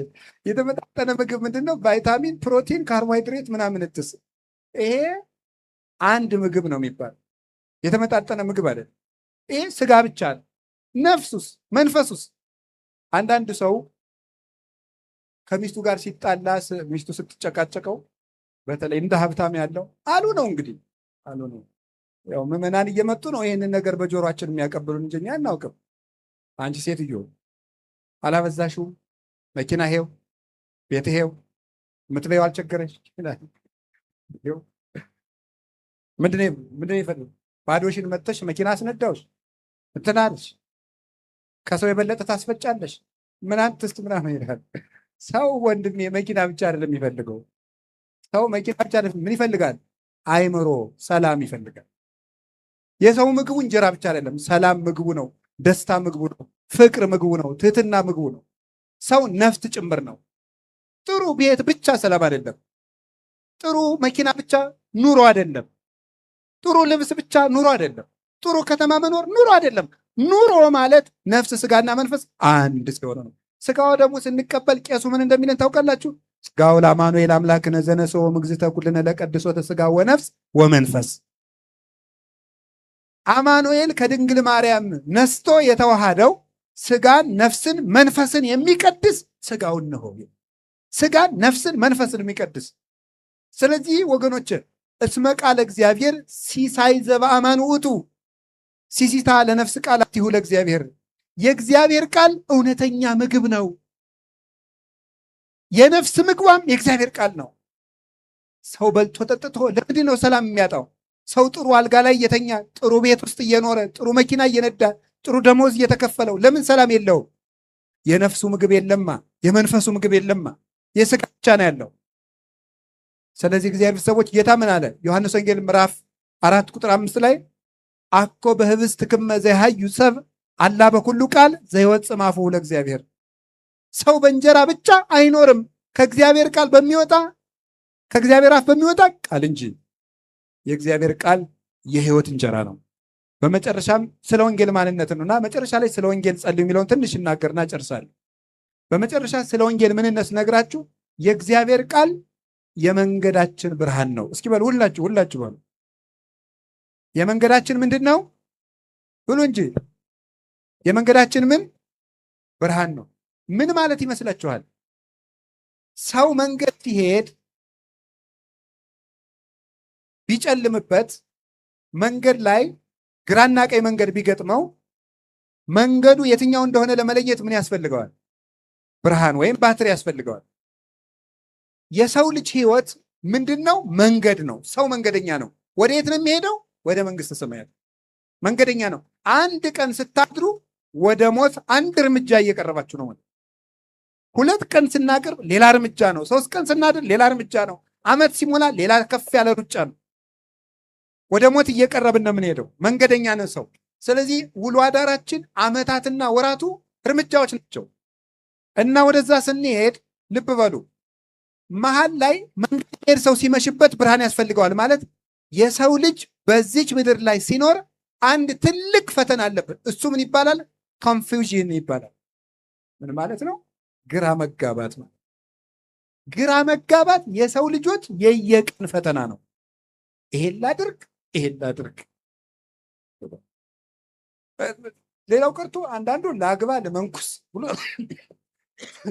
የተመጣጠነ ምግብ ምንድን ነው? ቫይታሚን፣ ፕሮቲን፣ ካርቦሃይድሬት ምናምን እትስ። ይሄ አንድ ምግብ ነው የሚባል። የተመጣጠነ ምግብ አይደል ይሄ። ስጋ ብቻ ነው። ነፍሱስ መንፈሱስ? አንዳንድ ሰው ከሚስቱ ጋር ሲጣላ ሚስቱ ስትጨቃጨቀው፣ በተለይ እንደ ሀብታም ያለው አሉ ነው እንግዲህ አሉ ነው። ያው ምዕመናን እየመጡ ነው ይህንን ነገር በጆሮአችን የሚያቀብሉን እንጂ እኛ አናውቅም። አንቺ ሴትዮ አላበዛሽው? መኪና ሄው፣ ቤት ሄው፣ የምትበይው አልቸገረሽ? ምንድን ይፈልግ? ባዶሽን መጥተሽ መኪና አስነዳውሽ እንትናለሽ፣ ከሰው የበለጠ ታስፈጫለሽ። ምን አትስት ምናምን ይላል ሰው። ወንድሜ መኪና ብቻ አይደለም የሚፈልገው ሰው። መኪና ብቻ አይደለም ምን ይፈልጋል? አይምሮ፣ ሰላም ይፈልጋል። የሰው ምግቡ እንጀራ ብቻ አይደለም፣ ሰላም ምግቡ ነው፣ ደስታ ምግቡ ነው፣ ፍቅር ምግቡ ነው፣ ትህትና ምግቡ ነው። ሰው ነፍስ ጭምር ነው። ጥሩ ቤት ብቻ ሰላም አይደለም። ጥሩ መኪና ብቻ ኑሮ አይደለም። ጥሩ ልብስ ብቻ ኑሮ አይደለም። ጥሩ ከተማ መኖር ኑሮ አይደለም። ኑሮ ማለት ነፍስ፣ ስጋና መንፈስ አንድ ሲሆን ነው። ስጋው ደግሞ ስንቀበል ቄሱ ምን እንደሚለን ታውቃላችሁ? ስጋው ለአማኑኤል አምላክነ ዘነሥኦ እግዝእተ ኩልነ ለቀድሶተ ስጋ ወነፍስ ወመንፈስ። አማኑኤል ከድንግል ማርያም ነስቶ የተዋሃደው ስጋን፣ ነፍስን፣ መንፈስን የሚቀድስ ስጋውን ነው። ስጋን፣ ነፍስን፣ መንፈስን የሚቀድስ። ስለዚህ ወገኖች እስመ ቃለ እግዚአብሔር ሲሳይ ዘበአማን ውእቱ ሲሲታ ለነፍስ ቃላቲሁ ለእግዚአብሔር። የእግዚአብሔር ቃል እውነተኛ ምግብ ነው። የነፍስ ምግቧም የእግዚአብሔር ቃል ነው። ሰው በልቶ ጠጥቶ ለምንድን ነው ሰላም የሚያጣው? ሰው ጥሩ አልጋ ላይ እየተኛ ጥሩ ቤት ውስጥ እየኖረ ጥሩ መኪና እየነዳ ጥሩ ደሞዝ እየተከፈለው ለምን ሰላም የለውም? የነፍሱ ምግብ የለማ፣ የመንፈሱ ምግብ የለማ፣ የስጋ ብቻ ነው ያለው። ስለዚህ እግዚአብሔር ሰዎች ጌታ ምን አለ? ዮሐንስ ወንጌል ምዕራፍ 4 ቁጥር 5 ላይ አኮ በህብስት ክመ ዘይሃዩ ሰብ አላ በኩሉ ቃል ዘይወፅእ እምአፉሁ ለእግዚአብሔር። ሰው በእንጀራ ብቻ አይኖርም፣ ከእግዚአብሔር ቃል በሚወጣ ከእግዚአብሔር አፍ በሚወጣ ቃል እንጂ። የእግዚአብሔር ቃል የህይወት እንጀራ ነው። በመጨረሻም ስለ ወንጌል ማንነት ነውና መጨረሻ ላይ ስለ ወንጌል ጸልዩ የሚለውን ትንሽ እናገርና ጨርሳለሁ። በመጨረሻ ስለ ወንጌል ምንነት ነግራችሁ የእግዚአብሔር ቃል የመንገዳችን ብርሃን ነው። እስኪ በሉ ሁላችሁ በሉ። የመንገዳችን ምንድን ነው ብሉ እንጂ። የመንገዳችን ምን ብርሃን ነው። ምን ማለት ይመስላችኋል? ሰው መንገድ ሲሄድ ቢጨልምበት መንገድ ላይ ግራና ቀኝ መንገድ ቢገጥመው መንገዱ የትኛው እንደሆነ ለመለየት ምን ያስፈልገዋል? ብርሃን ወይም ባትሪ ያስፈልገዋል። የሰው ልጅ ህይወት ምንድን ነው? መንገድ ነው። ሰው መንገደኛ ነው። ወደ የት ነው የሚሄደው? ወደ መንግስተ ሰማያት። መንገደኛ ነው። አንድ ቀን ስታድሩ ወደ ሞት አንድ እርምጃ እየቀረባችሁ ነው። 2 ቀን ስናቀርብ ሌላ እርምጃ ነው። 3 ቀን ስናድር ሌላ እርምጃ ነው። ዓመት ሲሞላ ሌላ ከፍ ያለ ሩጫ ነው። ወደ ሞት እየቀረብን ነው የምንሄደው። መንገደኛ ነው ሰው። ስለዚህ ውሎ አዳራችን ዓመታትና ወራቱ እርምጃዎች ናቸው። እና ወደዛ ስንሄድ ልብ በሉ መሀል ላይ መንገድ ሰው ሲመሽበት ብርሃን ያስፈልገዋል ማለት የሰው ልጅ በዚች ምድር ላይ ሲኖር አንድ ትልቅ ፈተና አለበት። እሱ ምን ይባላል? ኮንፊውዥን ይባላል። ምን ማለት ነው? ግራ መጋባት ነው። ግራ መጋባት የሰው ልጆች የየቀን ፈተና ነው። ይሄን ላድርግ፣ ይሄን ላድርግ። ሌላው ቀርቶ አንዳንዱ ላግባ ለመንኩስ ብሎ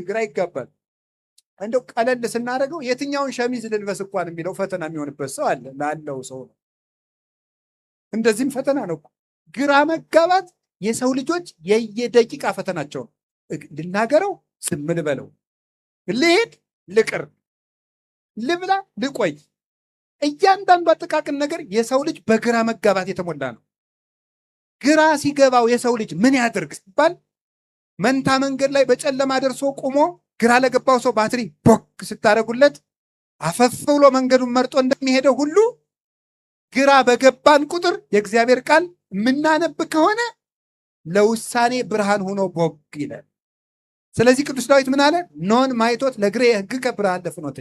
ግራ ይጋባል። እንደው ቀለል ስናደርገው የትኛውን ሸሚዝ ልልበስ እንኳን የሚለው ፈተና የሚሆንበት ሰው አለ። ላለው ሰው ነው። እንደዚህም ፈተና ነው። ግራ መጋባት የሰው ልጆች የየደቂቃ ፈተናቸው ነው። ልናገረው፣ ዝም ልበለው፣ ልሄድ፣ ልቅር፣ ልብላ፣ ልቆይ፣ እያንዳንዱ አጠቃቅን ነገር የሰው ልጅ በግራ መጋባት የተሞላ ነው። ግራ ሲገባው የሰው ልጅ ምን ያድርግ ሲባል መንታ መንገድ ላይ በጨለማ ደርሶ ቆሞ ግራ ለገባው ሰው ባትሪ ቦክ ስታደርጉለት አፈፍ ብሎ መንገዱን መርጦ እንደሚሄደው ሁሉ ግራ በገባን ቁጥር የእግዚአብሔር ቃል የምናነብ ከሆነ ለውሳኔ ብርሃን ሆኖ ቦግ ይላል። ስለዚህ ቅዱስ ዳዊት ምን አለ? ኖን ማይቶት ለእግሬ ሕግከ ብርሃን ለፍኖቴ፣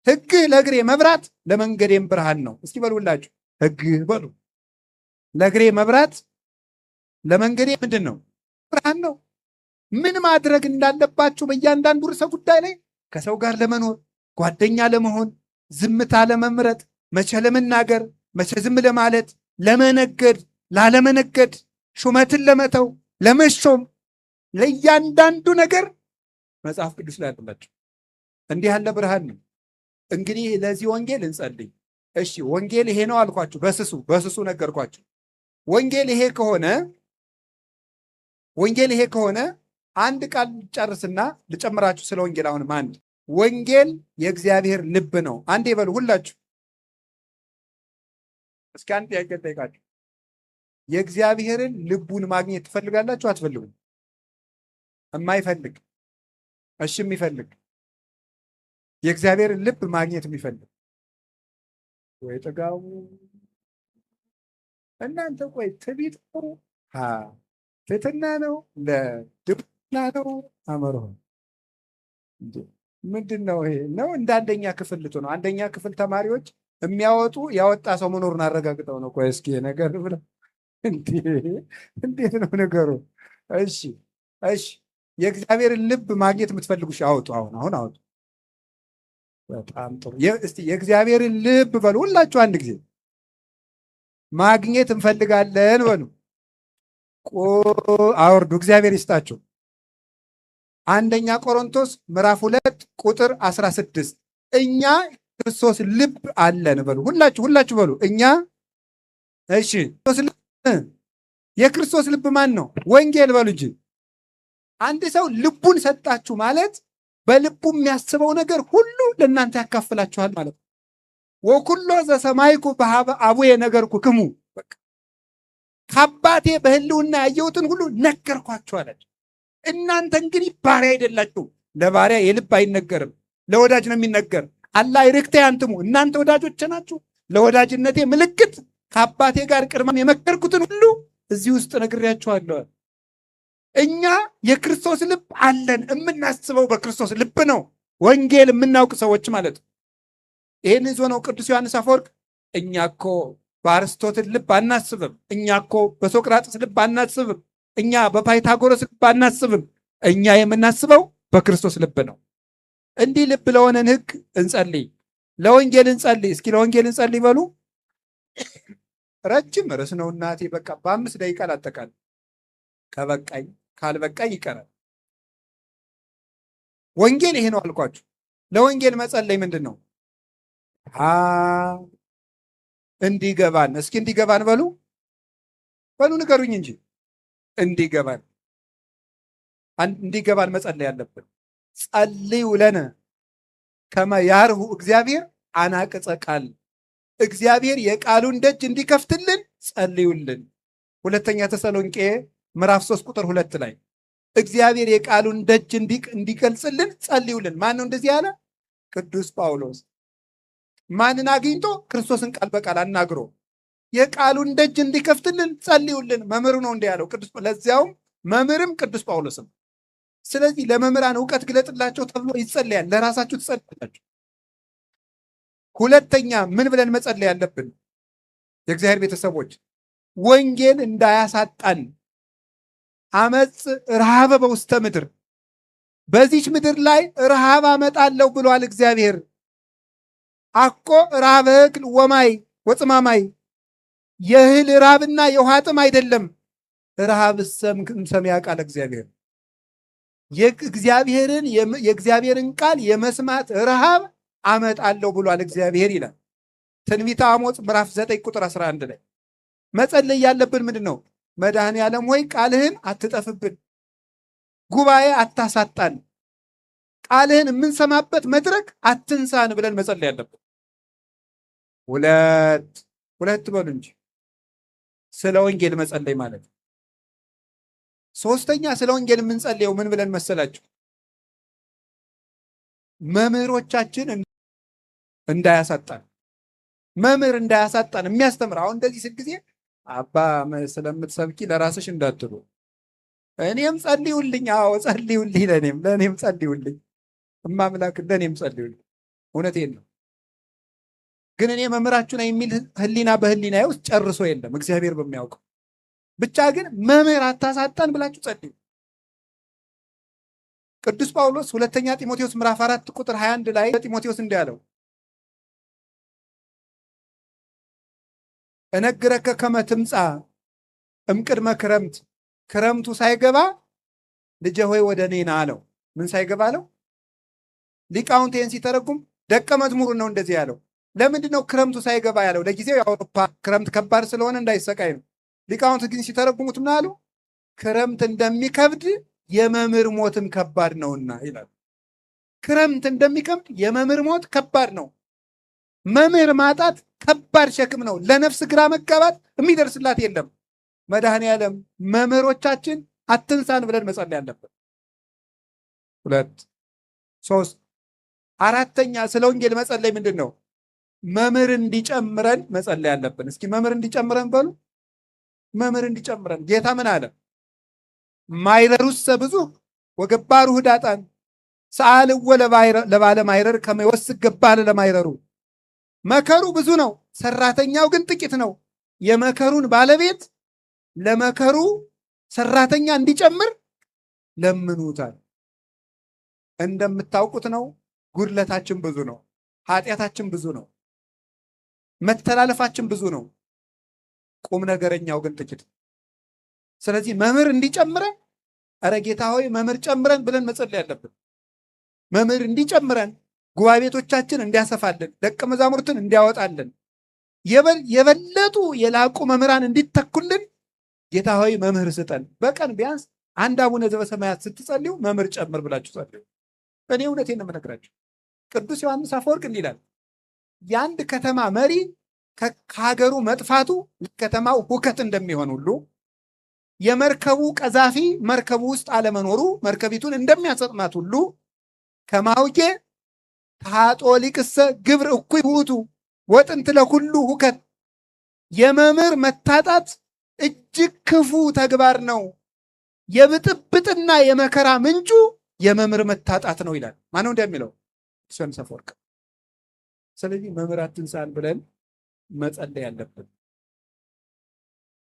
ሕግህ ለእግሬ መብራት ለመንገዴም ብርሃን ነው። እስኪ በሉላችሁ ሕግህ በሉ። ለእግሬ መብራት ለመንገዴ ምንድን ነው? ብርሃን ነው። ምን ማድረግ እንዳለባችሁ በእያንዳንዱ ርዕሰ ጉዳይ ላይ ከሰው ጋር ለመኖር ጓደኛ ለመሆን ዝምታ ለመምረጥ መቼ ለመናገር መቼ ዝም ለማለት ለመነገድ ላለመነገድ ሹመትን ለመተው ለመሾም ለእያንዳንዱ ነገር መጽሐፍ ቅዱስ ላይ አላችሁ። እንዲህ ያለ ብርሃን ነው። እንግዲህ ለዚህ ወንጌል እንጸልይ። እሺ ወንጌል ይሄ ነው አልኳችሁ። በስሱ ነገርኳችሁ። ወንጌል ይሄ ከሆነ አንድ ቃል ጨርስና ልጨምራችሁ ስለ ወንጌል። አሁንም አንድ ወንጌል የእግዚአብሔር ልብ ነው። አንዴ በሉ ሁላችሁ። እስኪ አንድ ጥያቄ ጠይቃችሁ። የእግዚአብሔርን ልቡን ማግኘት ትፈልጋላችሁ? አትፈልጉም? የማይፈልግ እሺ፣ የሚፈልግ የእግዚአብሔርን ልብ ማግኘት የሚፈልግ ወይ ጥጋቡ እናንተ ቆይ ትዕቢት ነው ትሕትና ነው ለድብና ነው አመርሆ ምንድን ነው ይሄ? ነው እንደ አንደኛ ክፍል ነው። አንደኛ ክፍል ተማሪዎች የሚያወጡ ያወጣ ሰው መኖሩን አረጋግጠው ነው። ቆይ እስኪ ነገር ብለው እንዴት ነው ነገሩ? እሺ የእግዚአብሔርን ልብ ማግኘት የምትፈልጉ አውጡ። አሁን አውጡ። በጣም ጥሩ። እስቲ የእግዚአብሔርን ልብ በሉ ሁላችሁ አንድ ጊዜ። ማግኘት እንፈልጋለን በሉ። አውርዱ። እግዚአብሔር ይስጣችሁ። አንደኛ ቆሮንቶስ ምዕራፍ 2 ቁጥር 16 እኛ ክርስቶስ ልብ አለን በሉ። ሁላችሁ በሉ እኛ። እሺ የክርስቶስ ልብ ማን ነው? ወንጌል በሉ እንጂ። አንድ ሰው ልቡን ሰጣችሁ ማለት በልቡ የሚያስበው ነገር ሁሉ ለእናንተ ያካፍላችኋል ማለት ነው። ወኩሎ ዘሰማይኩ በሀበ አቡየ ነገርኩክሙ፣ ከአባቴ በሕልውና ያየሁትን ሁሉ ነገርኳችሁ አላቸው። እናንተ እንግዲህ ባሪያ አይደላችሁም። ለባሪያ የልብ አይነገርም፣ ለወዳጅ ነው የሚነገር። አላ ይርክቴ አንትሙ፣ እናንተ ወዳጆች ናችሁ። ለወዳጅነቴ ምልክት ከአባቴ ጋር ቅድማን የመከርኩትን ሁሉ እዚህ ውስጥ ነግሬያችኋለሁ። እኛ የክርስቶስ ልብ አለን። የምናስበው በክርስቶስ ልብ ነው። ወንጌል የምናውቅ ሰዎች ማለት ነው። ይህን ይዞ ነው ቅዱስ ዮሐንስ አፈወርቅ እኛ እኮ በአርስቶትል ልብ አናስብም፣ እኛ እኮ በሶቅራጥስ ልብ አናስብም፣ እኛ በፓይታጎረስ ልብ አናስብም፣ እኛ የምናስበው በክርስቶስ ልብ ነው። እንዲህ ልብ ለሆነን ሕግ እንጸልይ፣ ለወንጌል እንጸልይ። እስኪ ለወንጌል እንጸልይ በሉ። ረጅም ርዕስ ነው እናቴ። በቃ በ5 ደቂቃ ላጠቃል። ከበቃኝ ካልበቃኝ ይቀራል። ወንጌል ይሄ ነው አልኳችሁ። ለወንጌል መጸለይ ምንድን ነው? እንዲገባን። እስኪ እንዲገባን በሉ ንገሩኝ እንጂ እንዲገባን መጸለይ አለብን። ጸልዩ ለነ ከመ ያርሁ እግዚአብሔር አናቅጸ ቃል፣ እግዚአብሔር የቃሉን ደጅ እንዲከፍትልን ጸልዩልን። ሁለተኛ ተሰሎንቄ ምዕራፍ 3 ቁጥር 2 ላይ እግዚአብሔር የቃሉን ደጅ እንዲገልጽልን ጸልዩልን። ማን ነው እንደዚህ ያለ? ቅዱስ ጳውሎስ። ማንን አግኝቶ? ክርስቶስን ቃል በቃል አናግሮ የቃሉን ደጅ እንዲከፍትልን ጸልዩልን። መምህሩ ነው እንዲህ ያለው። ለዚያውም መምህርም ቅዱስ ጳውሎስም። ስለዚህ ለመምህራን እውቀት ግለጥላቸው ተብሎ ይጸለያል። ለራሳችሁ ትጸልያላችሁ። ሁለተኛ ምን ብለን መጸለይ ያለብን? የእግዚአብሔር ቤተሰቦች ወንጌል እንዳያሳጣን። አመፅ ረሃበ በውስተ ምድር፣ በዚች ምድር ላይ ረሃብ አመጣለሁ ብሏል እግዚአብሔር። አኮ ረሃበ እክል ወማይ ወጽማማይ፣ የእህል ራብና የውሃ ጥም አይደለም፣ ረሃብ ሰሚያ ቃል እግዚአብሔር። የእግዚአብሔርን ቃል የመስማት ረሃብ አመጣለሁ ብሏል እግዚአብሔር ይላል ትንቢተ አሞጽ ምዕራፍ 9 ቁጥር 11 ላይ። መጸለይ ያለብን ምንድን ነው? መድኃኔ ዓለም ሆይ ቃልህን አትጠፍብን፣ ጉባኤ አታሳጣን፣ ቃልህን የምንሰማበት መድረክ አትንሳን ብለን መጸለይ ያለብን። ሁለት በሉ እንጂ ስለ ወንጌል መጸለይ ማለት ነው። ሶስተኛ ስለ ወንጌል የምንጸልየው ምን ብለን መሰላችሁ? መምህሮቻችን እንዳያሳጣን፣ መምህር እንዳያሳጣን የሚያስተምር። አሁን እንደዚህ ስል ጊዜ አባ ስለምትሰብኪ ለራስሽ እንዳትሉ፣ እኔም ጸልዩልኝ። አዎ ጸልዩልኝ፣ ለእኔም ጸልዩልኝ፣ እማምላክ ለእኔም ጸልዩልኝ። እውነቴን ነው። ግን እኔ መምህራችሁ ነኝ የሚል ህሊና በህሊና ውስጥ ጨርሶ የለም፣ እግዚአብሔር በሚያውቀው ብቻ። ግን መምህር አታሳጣን ብላችሁ ጸልዩ። ቅዱስ ጳውሎስ ሁለተኛ ጢሞቴዎስ ምዕራፍ 4 ቁጥር 21 ላይ ጢሞቴዎስ እንዲህ አለው፣ እነግረከ ከመ ትምጻእ እምቅድመ ክረምት፣ ክረምቱ ሳይገባ ልጄ ሆይ ወደ እኔ ና አለው። ምን ሳይገባ አለው? ሊቃውንት ይህን ሲተረጉም ደቀ መዝሙሩን ነው እንደዚህ ያለው። ለምንድን ነው ክረምቱ ሳይገባ ያለው? ለጊዜው የአውሮፓ ክረምት ከባድ ስለሆነ እንዳይሰቃይ ነው። ሊቃውንት ግን ሲተረጉሙት ምን አሉ? ክረምት እንደሚከብድ የመምህር ሞትም ከባድ ነውና ይላል። ክረምት እንደሚከብድ የመምህር ሞት ከባድ ነው። መምህር ማጣት ከባድ ሸክም ነው። ለነፍስ ግራ መጋባት የሚደርስላት የለም። መድኃኔ ዓለም መምህሮቻችን አትንሳን ብለን መጸለይ አለብን። 2 3 4ኛ ስለ ወንጌል መጸለይ ምንድን ነው? መምህር እንዲጨምረን መጸለይ አለብን። እስኪ መምህር እንዲጨምረን በሉ። መምህር እንዲጨምረን ጌታ ምን አለ? ማይረሩሰ ብዙ ወገባሩ ህዳጣን ሰአልወ ለባለ ማይረር ከመ ይወስክ ገባለ ለማይረሩ። መከሩ ብዙ ነው፣ ሰራተኛው ግን ጥቂት ነው። የመከሩን ባለቤት ለመከሩ ሰራተኛ እንዲጨምር ለምኑታል። እንደምታውቁት ነው፣ ጉድለታችን ብዙ ነው፣ ኃጢአታችን ብዙ ነው፣ መተላለፋችን ብዙ ነው። ቁም ነገረኛው ግን ጥቂት። ስለዚህ መምህር እንዲጨምረን፣ ኧረ ጌታ ሆይ መምህር ጨምረን ብለን መጸለይ ያለብን። መምህር እንዲጨምረን፣ ጉባኤ ቤቶቻችን እንዲያሰፋልን፣ ደቀ መዛሙርትን እንዲያወጣልን፣ የበለጡ የላቁ መምህራን እንዲተኩልን ጌታ ሆይ መምህር ስጠን። በቀን ቢያንስ አንድ አቡነ ዘበሰማያት ስትጸልዩ መምህር ጨምር ብላችሁ ጸልዩ። እኔ እውነቴን ነው የምነግራችሁ። ቅዱስ ዮሐንስ አፈወርቅ እንዲህ ይላል፣ የአንድ ከተማ መሪ ከሀገሩ መጥፋቱ ከተማው ሁከት እንደሚሆን ሁሉ የመርከቡ ቀዛፊ መርከቡ ውስጥ አለመኖሩ መርከቢቱን እንደሚያሰጥማት ሁሉ ከማውቄ ታጦሊቅሰ ግብር እኩይ ውእቱ ወጥንት ለኩሉ ሁከት፣ የመምህር መታጣት እጅግ ክፉ ተግባር ነው፣ የብጥብጥና የመከራ ምንጩ የመምህር መታጣት ነው ይላል። ማነው እንደሚለው? ዮሐንስ አፈወርቅ። ስለዚህ መምህር አትንሳን ብለን መጸለይ ያለብን።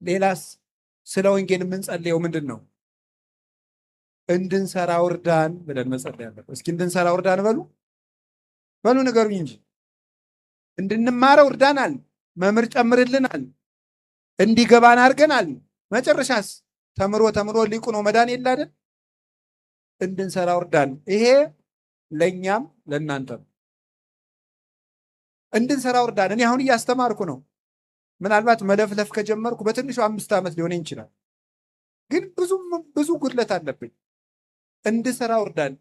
ሌላስ ስለ ወንጌል የምንጸልየው ምንድን ነው? እንድንሰራ እርዳን ብለን መጸለይ ያለብን። እስኪ እንድንሰራ እርዳን በሉ ንገሩኝ እንጂ። እንድንማረው እርዳናል፣ መምህር ጨምርልናል፣ እንዲገባን አድርገናል። መጨረሻስ ተምሮ ሊቁ ነው መዳን የለ አይደል? እንድንሰራ እርዳን። ይሄ ለእኛም ለእናንተም እንድንሰራው እርዳን። እኔ አሁን እያስተማርኩ ነው። ምናልባት መለፍለፍ ከጀመርኩ በትንሹ 5 ዓመት ሊሆነኝ ይችላል። ግን ብዙ ጉድለት አለብኝ። እንድሰራው እርዳን።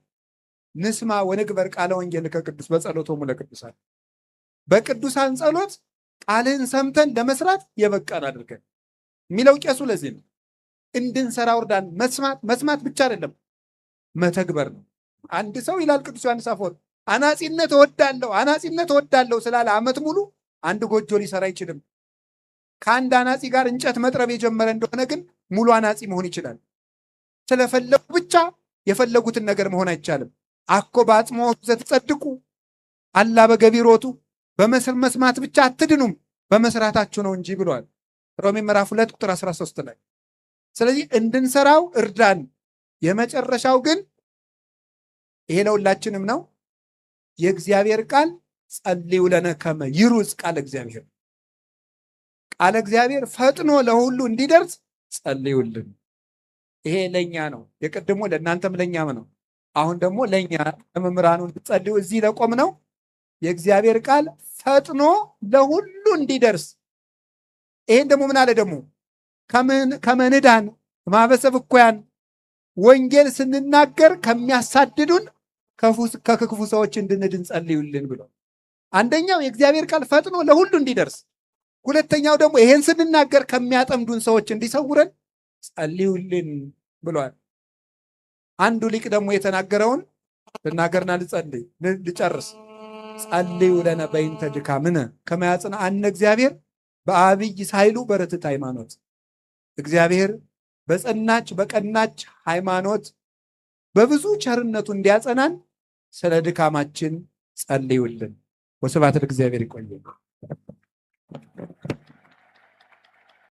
ንስማ ወንግበር ቃለ ወንጌል ከቅዱስ በጸሎቶሙ ለቅዱሳን፣ በቅዱሳን ጸሎት ቃልህን ሰምተን ለመስራት የበቃን አድርገን የሚለው ቄሱ ለዚህ ነው። እንድንሰራው እርዳን። መስማት ብቻ አይደለም መተግበር ነው። አንድ ሰው ይላል ቅዱስ ዮሐንስ አፈወርቅ አናጺነት እወዳለሁ ስላለ ዓመት ሙሉ አንድ ጎጆ ሊሰራ አይችልም። ከአንድ አናጺ ጋር እንጨት መጥረብ የጀመረ እንደሆነ ግን ሙሉ አናጺ መሆን ይችላል። ስለፈለጉ ብቻ የፈለጉትን ነገር መሆን አይቻልም። አኮ በአጽምዖቱ ዘትጸድቁ አላ በገቢሮቱ በመስማት ብቻ አትድኑም በመስራታችሁ ነው እንጂ ብሏል ሮሜ ምዕራፍ 2 ቁጥር 13 ላይ። ስለዚህ እንድንሰራው እርዳን። የመጨረሻው ግን ይሄ ለሁላችንም ነው። የእግዚአብሔር ቃል ጸልዩ ለነ ከመ ይሩጽ ቃለ እግዚአብሔር፣ ቃለ እግዚአብሔር ፈጥኖ ለሁሉ እንዲደርስ ጸልዩልን። ይሄ ለኛ ነው። የቀድሞ ለእናንተም ለኛም ነው። አሁን ደግሞ ለኛ ለመምህራኑ እንድትጸልዩ እዚህ ለቆም ነው። የእግዚአብሔር ቃል ፈጥኖ ለሁሉ እንዲደርስ። ይሄን ደግሞ ምን አለ ደግሞ ከመንዳን ማበሰብ እኮያን ወንጌል ስንናገር ከሚያሳድዱን ከክፉ ሰዎች እንድንድን ጸልዩልን ብሎ አንደኛው የእግዚአብሔር ቃል ፈጥኖ ለሁሉ እንዲደርስ፣ ሁለተኛው ደግሞ ይሄን ስንናገር ከሚያጠምዱን ሰዎች እንዲሰውረን ጸልዩልን ብሏል። አንዱ ሊቅ ደግሞ የተናገረውን ልናገርና ልጨርስ። ጸልዩ ለነ በይንተ ድካምነ ከመ ያጽንዓነ እግዚአብሔር በአብይ ኃይሉ በርትዕት ሃይማኖት። እግዚአብሔር በጸናች በቀናች ሃይማኖት በብዙ ቸርነቱ እንዲያጸናን ስለ ድካማችን ጸልዩልን። ወስብሐት ለእግዚአብሔር። ይቆየን።